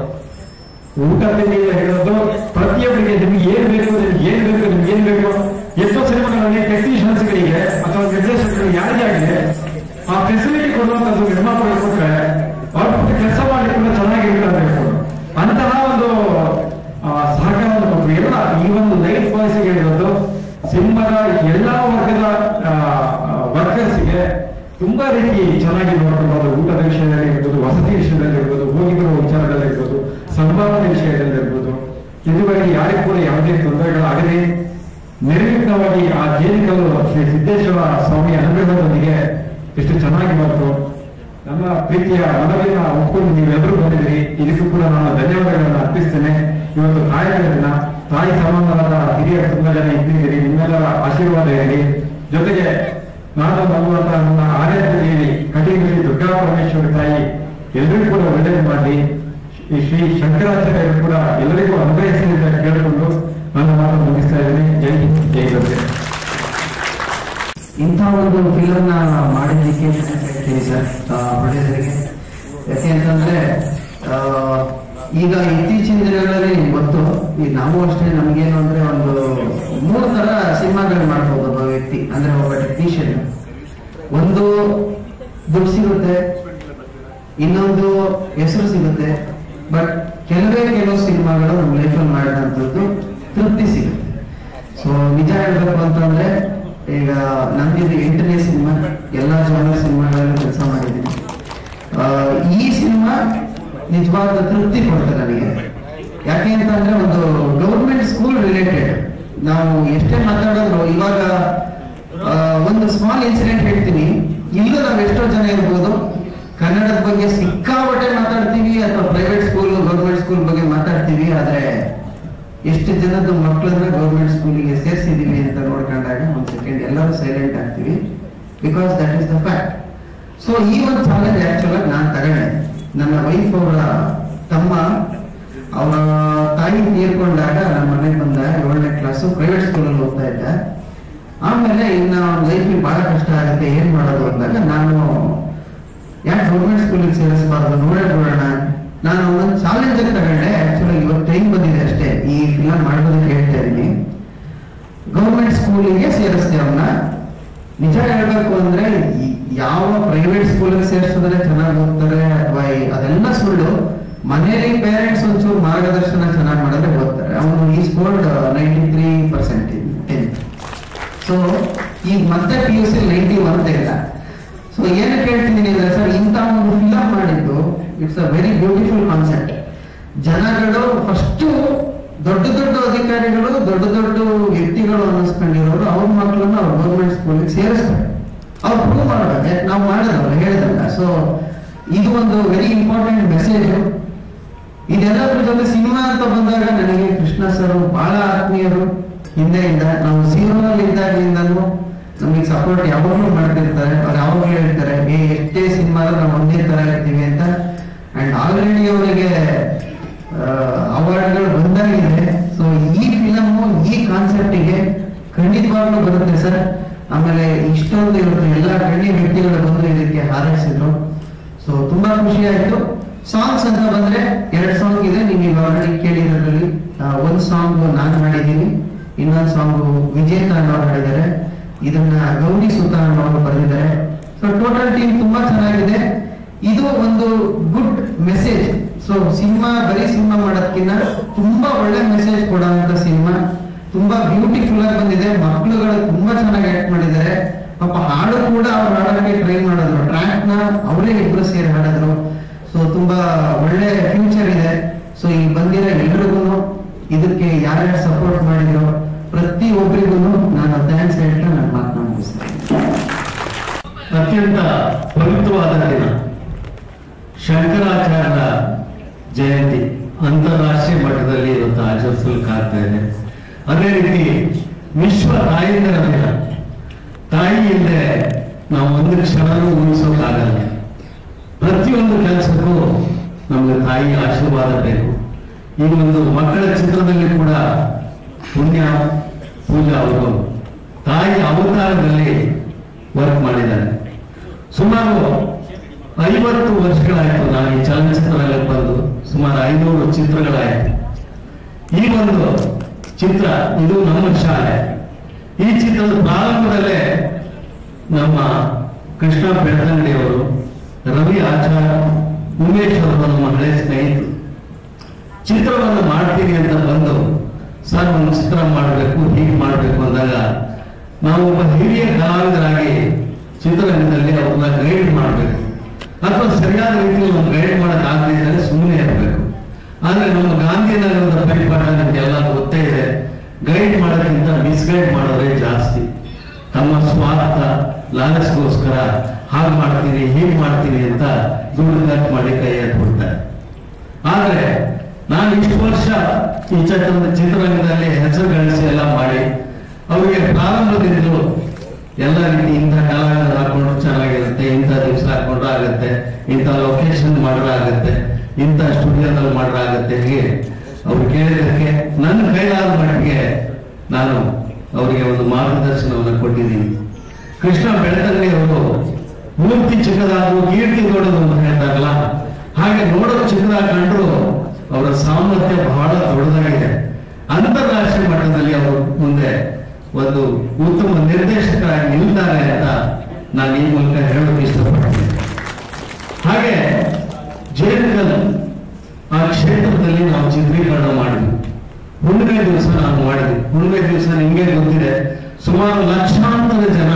ಊಟ ತಿಂಡಿ ಹೇಳೋದು ಪ್ರತಿಯೊಬ್ಬರಿಗೆ ನಿಮ್ಗೆ ಏನ್ ಬೇಕು, ನಿಮ್ಗೆ ಏನ್ ಬೇಕು. ಎಷ್ಟೋ ಸಿನಿಮಾಗಳಲ್ಲಿ ಟೆಕ್ನಿಷಿಯನ್ಸ್ಗಳಿಗೆ ಅಥವಾ ನಿರ್ದೇಶಕರಿಗೆ ಯಾರಿಗೆ ಆಗಿದೆ ಆ ಫೆಸಿಲಿಟಿ ಕೊಡುವಂತದ್ದು ನಿರ್ಮಾಪಕರು ಕೊಟ್ಟರೆ ಅವ್ರ ಕೆಲಸ ಮಾಡಿ ಕೂಡ ಚೆನ್ನಾಗಿರುತ್ತೆ ಅಂತ ಹೇಳ್ಬೋದು. ಅಂತಹ ಒಂದು ಸಹಕಾರವನ್ನು ಕೊಟ್ಟರು. ಎಲ್ಲ ಈ ಒಂದು ಲೈಫ್ ಬಾಯ್ಸ್ಗೆ ಹೇಳಿರೋದು ಸಿನಿಮಾದ ಎಲ್ಲಾ ವರ್ಗದ ವರ್ಕರ್ಸ್ಗೆ ತುಂಬಾ ರೀತಿ ಚೆನ್ನಾಗಿ ನೋಡ್ಕೊಳ್ಬಹುದು. ಊಟದ ವಿಷಯದಲ್ಲಿ ಇರ್ಬೋದು, ವಸತಿ ವಿಷಯದಲ್ಲಿ ಇರ್ಬೋದು, ಹೋಗಿ ಬರುವ ವಿಚಾರದಲ್ಲಿ ಇರ್ಬೋದು, ಸಂಭಾವನೆ ವಿಷಯದಲ್ಲಿ ಇರ್ಬೋದು. ಇದುವರೆಗೆ ಯಾರಿಗೂ ಕೂಡ ಯಾವುದೇ ತೊಂದರೆಗಳಾಗದೆ ನಿರ್ವಿಘ್ನವಾಗಿ ಆ ಜೇನಿಕಲ್ಲು ಶ್ರೀ ಸಿದ್ದೇಶ್ವರ ಸ್ವಾಮಿ ಅನುಗ್ರಹದೊಂದಿಗೆ ಎಷ್ಟು ಚೆನ್ನಾಗಿ ಬಂತು. ನಮ್ಮ ಪ್ರೀತಿಯ ಮನವಿನ ಒಪ್ಪಿಕೊಂಡು ನೀವೆಲ್ಲರೂ ಬಂದಿದ್ದೀರಿ. ಇದಕ್ಕೂ ಕೂಡ ನಾನು ಧನ್ಯವಾದಗಳನ್ನು ಅರ್ಪಿಸ್ತೇನೆ. ಇವತ್ತು ತಾಯಿಯ ದಿನ, ತಾಯಿ ಸಮಾನವಾದ ಹಿರಿಯರು ತುಂಬಾ ಜನ ಇದ್ದಿದ್ದೀರಿ. ನಿಮ್ಮೆಲ್ಲರ ಆಶೀರ್ವಾದ ಇರಲಿ. ಜೊತೆಗೆ ನಾನು ನಂಬುವಂತಹ ನನ್ನ ಆರಾಧ್ಯ ದೇವಿ ಕಟೀಲು ದುರ್ಗಾ ಪರಮೇಶ್ವರಿ ತಾಯಿ ಎಲ್ಲರಿಗೂ ಕೂಡ ಒಳ್ಳೆಯದು ಮಾಡಿ, ಈ ಶ್ರೀ ಶಂಕರಾಚಾರ್ಯರು ಕೂಡ ಎಲ್ಲರಿಗೂ ಅನುಗ್ರಹಿಸಲಿ ಅಂತ ಕೇಳಿಕೊಂಡು ನನ್ನ ಮಾತನ್ನು ಮುಗಿಸ್ತಾ ಇದ್ದೀನಿ. ಜೈ ಹಿಂದ್, ಜೈ ಗೌರವ. ಇಂಥ ಒಂದು ಫಿಲಮ್ ಮಾಡಿದ್ದಕ್ಕೆ ಹೇಳ್ತೀನಿ ಸರ್ ಪ್ರೊಡ್ಯೂಸರ್ಗೆ. ಯಾಕೆ ಅಂತಂದ್ರೆ ಈಗ ಇತ್ತೀಚಿನ ದಿನಗಳಲ್ಲಿ ಗೊತ್ತು, ಈಗ ನಾವು ಅಷ್ಟೇ, ನಮಗೇನು ಅಂದ್ರೆ ಒಂದು 3 ತರ ಸಿನಿಮಾಗಳು ಮಾಡ್ಬೋದು ಒಬ್ಬ ವ್ಯಕ್ತಿ, ಅಂದ್ರೆ ಒಬ್ಬ ಟೆಕ್ನಿಷಿಯನ್. ಒಂದು ದುಡ್ಡು ಸಿಗುತ್ತೆ, ಇನ್ನೊಂದು ಹೆಸರು ಸಿಗುತ್ತೆ, ಬಟ್ ಕೆಲವು ಸಿನಿಮಾಗಳು ನಮ್ಮ ಲೈಫಲ್ಲಿ ಮಾಡಿದಂಥದ್ದು ತೃಪ್ತಿ ಸಿಗುತ್ತೆ. ಸೊ ನಿಜ ಹೇಳ್ಬೇಕು ಅಂತಂದ್ರೆ ಈಗ ನಂದಿದ್ದು 8ನೇ ಸಿನಿಮಾ, ಎಲ್ಲಾ ಜಾನರ್ ಸಿನಿಮಾಗಳಲ್ಲೂ ಕೆಲಸ ಮಾಡಿದ್ದೀನಿ. ಈ ಸಿನಿಮಾ ನಿಜವಾದ ತೃಪ್ತಿ ಕೊಡ್ತದೆ ನನಗೆ. ಯಾಕೆ ಅಂತಂದ್ರೆ ಒಂದು ಗೌರ್ಮೆಂಟ್ ಸ್ಕೂಲ್ ರಿಲೇಟೆಡ್ ನಾವು ಎಷ್ಟೇ ಮಾತಾಡಿದ್ರು, ಇವಾಗ ಒಂದು ಸ್ಮಾಲ್ ಇನ್ಸಿಡೆಂಟ್ ಹೇಳ್ತೀನಿ. ಇಲ್ಲೂ ನಾವು ಎಷ್ಟೋ ಜನ ಇರ್ಬೋದು ಕನ್ನಡದ ಬಗ್ಗೆ ಸಿಕ್ಕಾಪಟ್ಟೆ ಮಾತಾಡ್ತೀವಿ, ಅಥವಾ ಪ್ರೈವೇಟ್ ಸ್ಕೂಲ್ ಗೌರ್ಮೆಂಟ್ ಸ್ಕೂಲ್ ಬಗ್ಗೆ ಮಾತಾಡ್ತೀವಿ. ಆದ್ರೆ ಎಷ್ಟು ಜನದ ಮಕ್ಕಳನ್ನ ಗೌರ್ಮೆಂಟ್ ಸ್ಕೂಲಿಗೆ ಸೇರಿಸಿದೀವಿ ಅಂತ ನೋಡ್ಕೊಂಡಾಗ ಒಂದು ಸೆಕೆಂಡ್ ಎಲ್ಲರೂ ಸೈಲೆಂಟ್ ಆಗ್ತೀವಿ, because that is the fact. So ಈ ಒಂದು ಚಾಲೆಂಜ್ ಆಕ್ಚುಲ್ ಆಗಿ ನಾನು ತಗೊಂಡೆ. ನನ್ನ ವೈಫ್ ಅವರ ತಮ್ಮ ಅವರ ತಾಯಿ ತೀರ್ಕೊಂಡಾಗ ನಮ್ಮ ಮನೆಗೆ ಬಂದ 7ನೇ ಕ್ಲಾಸು ಪ್ರೈವೇಟ್ ಸ್ಕೂಲಲ್ಲಿ ಓದ್ತಾ ಇದ್ದ. ಆಮೇಲೆ ಇನ್ನ ಲೈಫಿಗೆ ಬಹಳ ಕಷ್ಟ ಆಗುತ್ತೆ, ಏನ್ ಮಾಡೋದು ಅಂದಾಗ ನಾನು ಯಾಕೆ ಗೌರ್ಮೆಂಟ್ ಸ್ಕೂಲಿಗೆ ಸೇರಿಸಬಾರ್ದು, ನೋಡೋಣ. ನಾನು ಒಂದು ಚಾಲೆಂಜ್ ತಗೊಂಡೆ. ಆಕ್ಚುಲಿ ಇವತ್ತು ಟೈಮ್ ಬಂದಿದೆ ಅಷ್ಟೇ, ಈ ಫಿಲಮ್ ಮಾಡೋದಕ್ಕೆ ಹೇಳ್ತಾ ಇದ್ದೀನಿ. ಗೌರ್ಮೆಂಟ್ ಸ್ಕೂಲಿಗೆ ಸೇರಿಸ್ತೀವಿ ಅವನ್ನ. ನಿಜ ಹೇಳ್ಬೇಕು ಅಂದ್ರೆ ಯಾವ ಪ್ರೈವೇಟ್ ಸ್ಕೂಲಿಗೆ ಸೇರಿಸಿದ್ರೆ ಚೆನ್ನಾಗಿ ಓದ್ತಾರೆ ಅಥವಾ ಅದೆಲ್ಲ ಸುಳ್ಳು. ಮನೆಯಲ್ಲಿ ಪೇರೆಂಟ್ಸ್ ಒಂಚೂರು ಮಾರ್ಗದರ್ಶನ ಚೆನ್ನಾಗಿ ಮಾಡಿದ್ರೆ ಓದ್ತಾರೆ. ಅವನು ಈ ಸ್ಕೋರ್ಡ್ 93%. ಸೊ ಈಗ ಮತ್ತೆ PUC 91 ತೆಗೆದ. ಸೊ ಏನಕ್ಕೆ ಹೇಳ್ತೀನಿ ಅಂದ್ರೆ ಸರ್, ಇಂಥ ಒಂದು ಫಿಲಮ್ ಮಾಡಿದ್ದು it's a very beautiful concept. ಜನಗಳು ಫಸ್ಟ್ ದೊಡ್ಡ ದೊಡ್ಡ ಅಧಿಕಾರಿಗಳು, ದೊಡ್ಡ ದೊಡ್ಡ ವ್ಯಕ್ತಿಗಳು ಅನ್ನಿಸ್ಕೊಂಡಿರೋರು ಅವ್ರ ಮಕ್ಕಳನ್ನ ಅವ್ರ ಗೌರ್ಮೆಂಟ್ ಸ್ಕೂಲಿಗೆ ಸೇರಿಸ್ತಾರೆ. ಅವ್ರು ಪ್ರೂವ್ ಮಾಡೋಕೆ ನಾವು ಮಾಡೋದಲ್ಲ, ಹೇಳಿದಲ್ಲ. ಸೊ ಇದು ಒಂದು ವೆರಿ ಇಂಪಾರ್ಟೆಂಟ್ ಮೆಸೇಜ್. ಇದೆಲ್ಲದ್ರ ಜೊತೆ ಸಿನಿಮಾ ಅಂತ ಬಂದಾಗ ನನಗೆ ಕೃಷ್ಣ ಸರ್ ಬಹಳ ಆತ್ಮೀಯರು. ಹಿಂದೆಯಿಂದ ನಾವು ಸಿನಿಮಾದಲ್ಲಿ ಇದ್ದಾಗಲಿಂದಲೂ ನಮಗೆ ಸಪೋರ್ಟ್ ಯಾವಾಗಲೂ ಮಾಡ್ತಿರ್ತಾರೆ. ಅವ್ರು ಯಾವಾಗಲೂ ಹೇಳ್ತಾರೆ ಎಷ್ಟೇ ಸಿನಿಮಾ ನಾವು ಒಂದೇ ತರ ಇರ್ತೀವಿ ಅಂತ. ಅಂಡ್ ಆಲ್ರೆಡಿ ಅವರಿಗೆ ಅವಾರ್ಡ್ಗಳು ಬಂದಾಗಿದೆ. ಸೊ ಈ ಫಿಲಮು ಈ ಕಾನ್ಸೆಪ್ಟಿಗೆ ಖಂಡಿತವಾಗ್ಲೂ ಬರುತ್ತೆ ಸರ್. ಆಮೇಲೆ ಇಷ್ಟೊಂದು ಇವತ್ತು ಎಲ್ಲ ಗಣ್ಯ ವ್ಯಕ್ತಿಗಳು ಬಂದು ಇದಕ್ಕೆ ಹಾರೈಸಿದ್ರು. ಸೊ ತುಂಬಾ ಖುಷಿ ಆಯ್ತು. ಸಾಂಗ್ಸ್ ಅಂತ ಬಂದ್ರೆ 2 ಸಾಂಗ್ ಇದೆ. ನೀವು ಆಲ್ರೆಡಿ ಕೇಳಿರೋದ್ರಲ್ಲಿ ಒಂದು ಸಾಂಗ್ ನಾನು ಮಾಡಿದ್ದೀನಿ, ಇನ್ನೊಂದು ಸಾಂಗ್ ವಿಜೇತ ಅನ್ನೋರು ಹಾಡಿದ್ದಾರೆ. ಇದನ್ನ ಗೌರಿ ಸುತ ಅನ್ನೋರು ಬರೆದಿದ್ದಾರೆ. ಸೊ ಟೋಟಲ್ ಟೀಮ್ ತುಂಬಾ ಚೆನ್ನಾಗಿದೆ. ಇದು ಒಂದು ಗುಡ್ ಮೆಸೇಜ್. ಸೊ ಸಿನಿಮಾ ಬರೀ ಸಿನಿಮಾ ಮಾಡೋದಕ್ಕಿಂತ ತುಂಬಾ ಒಳ್ಳೆ ಮೆಸೇಜ್ ಕೊಡುವಂತ ಸಿನಿಮಾ. ತುಂಬಾ ಬ್ಯೂಟಿಫುಲ್ ಆಗಿ ಬಂದಿದೆ. ಮಕ್ಕಳುಗಳು ತುಂಬಾ ಚೆನ್ನಾಗಿ ಆಕ್ಟ್ ಮಾಡಿದ್ದಾರೆ. ಪಾಪ ಹಾಡು ಕೂಡ ಅವ್ರು ಹಾಡೋದಕ್ಕೆ ಟ್ರೈ ಮಾಡಿದ್ರು. ಟ್ರ್ಯಾಕ್ ನ ಅವರೇ ಇಬ್ರು ಸೇರಿ ಹಾಡಿದ್ರು. ಸೊ ತುಂಬಾ ಒಳ್ಳೆ ಫ್ಯೂಚರ್ ಇದೆ. ಸೊ ಈಗ ಬಂದಿರೋ ಎಲ್ರಿಗೂ, ಇದಕ್ಕೆ ಯಾರ್ಯಾರು ಸಪೋರ್ಟ್ ಮಾಡಿದ್ರು ಪ್ರತಿ ಒಬ್ಬರಿಗೂ ನಾನು ಥ್ಯಾಂಕ್ಸ್ ಹೇಳ್ತಾ ನನ್ನ ಮಾತನ್ನ ಮುಗಿಸ್ತೇನೆ. ಅತ್ಯಂತ ಪವಿತ್ರವಾದ ದಿನ ಶಂಕರಾಚಾರ್ಯರ ಜಯಂತಿ ಅಂತಾರಾಷ್ಟ್ರೀಯ ಮಟ್ಟದಲ್ಲಿ ಇವತ್ತು ಆಚರಿಸಲಿಕ್ಕಾಗ್ತಾ ಇದೆ. ಅದೇ ರೀತಿ ವಿಶ್ವ ತಾಯಂದಿರ ದಿನ. ತಾಯಿ ಇಲ್ಲದೆ ನಾವು ಒಂದು ಕ್ಷಣನೂ ಊಹಿಸೋಕ್ಕಾಗಲ್ಲ. ಪ್ರತಿಯೊಂದು ಕೆಲಸಕ್ಕೂ ನಮಗೆ ತಾಯಿ ಆಶೀರ್ವಾದ ಬೇಕು. ಈ ಒಂದು ಮಕ್ಕಳ ಚಿತ್ರದಲ್ಲಿ ಕೂಡ ಪುಣ್ಯ ಪೂಜಾ ಅವರು ತಾಯಿ ಅವತಾರದಲ್ಲಿ ವರ್ಕ್ ಮಾಡಿದ್ದಾರೆ. ಸುಮಾರು 50 ವರ್ಷಗಳಾಯ್ತು ನಾನು ಈ ಚಲನಚಿತ್ರದಲ್ಲಿ ಬಂದು. ಸುಮಾರು 500 ಚಿತ್ರಗಳಾಯ್ತು. ಈ ಒಂದು ಚಿತ್ರ ಇದು ನಮ್ಮ ಶಾಲೆ. ಈ ಚಿತ್ರದ ಪ್ರಾರಂಭದಲ್ಲೇ ನಮ್ಮ ಕೃಷ್ಣ ಬೆಳ್ತಂಗಡಿಯವರು, ರವಿ ಆಚಾರ್, ಉಮೇಶ್ ಅವರು ನಮ್ಮ ಹಳೆ ಸ್ನೇಹಿತರು ಚಿತ್ರವನ್ನು ಮಾಡ್ತೀನಿ ಅಂತ ಬಂದು, ಸರ್ ಒಂದು ಚಿತ್ರ ಮಾಡಬೇಕು, ಹೀಗೆ ಮಾಡಬೇಕು ಅಂದಾಗ ನಾವು ಒಬ್ಬ ಹಿರಿಯ ಕಲಾವಿದರಾಗಿ ಚಿತ್ರರಂಗದಲ್ಲಿ ಅವ್ರನ್ನ ಗೈಡ್ ಮಾಡಬೇಕು. ಅಥವಾ ಸರಿಯಾದ ರೀತಿಯಲ್ಲಿ ನಾವು ಗೈಡ್ ಮಾಡೋಕ್ಕಾಗದಿದ್ದರೆ ಸುಮ್ಮನೆ ಇರಬೇಕು. ಆದ್ರೆ ನಮ್ಮ ಗಾಂಧಿನಗರದ ಪರಿಪಾಠ ನಿಮ್ಗೆಲ್ಲ ಗೊತ್ತೇ ಇದೆ. ಗೈಡ್ ಮಾಡೋಕ್ಕಿಂತ ಮಿಸ್ಗೈಡ್ ಮಾಡೋದೇ ಜಾಸ್ತಿ. ತಮ್ಮ ಸ್ವಾರ್ಥ ಲಾಲಸ್ಗೋಸ್ಕರ ಹಾಗೆ ಮಾಡ್ತೀನಿ ಹೀಗೆ ಮಾಡ್ತೀನಿ ಅಂತ ದುಡ್ಡು ಖರ್ಚು ಮಾಡಿ ಕೈ ಎತ್ಬಿಡ್ತಾರೆ. ಆದ್ರೆ ನಾನು ಇಷ್ಟು ವರ್ಷ ಈ ಚಿತ್ರರಂಗದಲ್ಲಿ ಹೆಸರು ಗಳಿಸಿ ಎಲ್ಲ ಮಾಡಿ ಅವರಿಗೆ ಪ್ರಾರಂಭದಿಂದಲೂ ಎಲ್ಲ ರೀತಿ ಇಂಥ ಕಲಾವಿದರು ಹಾಕೊಂಡ್ರು ಚೆನ್ನಾಗಿರುತ್ತೆ, ಇಂಥ ದಿವಸ ಹಾಕೊಂಡ್ರೆ ಆಗುತ್ತೆ, ಇಂಥ ಲೊಕೇಶನ್ ಮಾಡ್ರೆ ಆಗುತ್ತೆ, ಇಂಥ ಸ್ಟುಡಿಯೋದಲ್ಲಿ ಮಾಡ್ರೆ ಆಗುತ್ತೆ. ಹೀಗೆ ಅವ್ರು ಕೇಳಿದಕ್ಕೆ ನನ್ನ ಕೈಲಾದ ಮಟ್ಟಿಗೆ ನಾನು ಅವರಿಗೆ ಒಂದು ಮಾರ್ಗದರ್ಶನವನ್ನು ಕೊಟ್ಟಿದ್ದೀನಿ. ಕೃಷ್ಣ ಬೆಳ್ತಂಗಡಿ ಅವರು ಮೂರ್ತಿ ಚಿಕ್ಕದಾದ್ರು ಕೀರ್ತಿ ದೊಡ್ಡದು ಅಂತ ಹೇಳ್ತಾರಲ್ಲ, ಹಾಗೆ ನೋಡೋದು ಚಿಕ್ಕದಾಗಿ ಕಂಡ್ರು ಅವರ ಸಾಮರ್ಥ್ಯ ಬಹಳ ದೊಡ್ಡದಾಗಿದೆ. ಅಂತಾರಾಷ್ಟ್ರೀಯ ಮಟ್ಟದಲ್ಲಿ ಅವರು ಮುಂದೆ ಒಂದು ಉತ್ತಮ ನಿರ್ದೇಶಕರಾಗಿ ನಿಲ್ತಾರೆ ಅಂತ ನಾನು ಈ ಮೂಲಕ ಹೇಳೋಕೆ ಇಷ್ಟಪಡ್ತೀನಿ. ಹಾಗೆ ಜೇರ್ಕಲ್ ಆ ಕ್ಷೇತ್ರದಲ್ಲಿ ನಾವು ಚಿತ್ರೀಕರಣ ಮಾಡಿದ್ವಿ. ಹುಣ್ಣಿಮೆ ದಿವಸ ನಾವು ಮಾಡಿದ್ವಿ. ಹುಣ್ಣಿಮೆ ದಿವಸ ನಿಮಗೆ ಗೊತ್ತಿದೆ, ಸುಮಾರು ಲಕ್ಷಾಂತರ ಜನ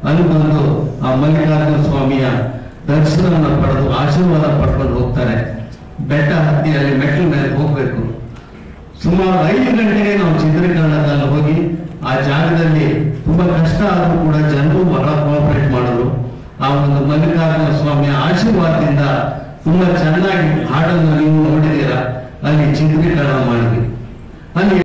ಅಲ್ಲಿ ಬಂದು ಆ ಮಲ್ಲಿಕಾರ್ಜುನ ಸ್ವಾಮಿಯ ದರ್ಶನವನ್ನು ಪಡೆದು ಆಶೀರ್ವಾದ ಪಡ್ಕೊಂಡು ಹೋಗ್ತಾರೆ. ಬೆಟ್ಟ ಹತ್ತಿ ಅಲ್ಲಿ ಮೆಟ್ಲ ಮೇಲೆ ಹೋಗ್ಬೇಕು. ಸುಮಾರು 5 ಗಂಟೆಗೆ ನಾವು ಚಿತ್ರೀಕರಣದಲ್ಲಿ ಹೋಗಿ ಆ ಜಾಗದಲ್ಲಿ ತುಂಬಾ ಕಷ್ಟ ಆದರೂ ಕೂಡ ಜನರು ಬಹಳ ಕೋಆಪರೇಟ್ ಮಾಡಿದ್ರು. ಆ ಒಂದು ಮಲ್ಲಿಕಾರ್ಜುನ ಸ್ವಾಮಿಯ ಆಶೀರ್ವಾದದಿಂದ ತುಂಬಾ ಚೆನ್ನಾಗಿ ಹಾಡನ್ನು ನೀವು ನೋಡಿದ್ದೀರಾ. ಅಲ್ಲಿ ಚಿತ್ರೀಕರಣ ಮಾಡಿದ್ವಿ. ಅಲ್ಲಿ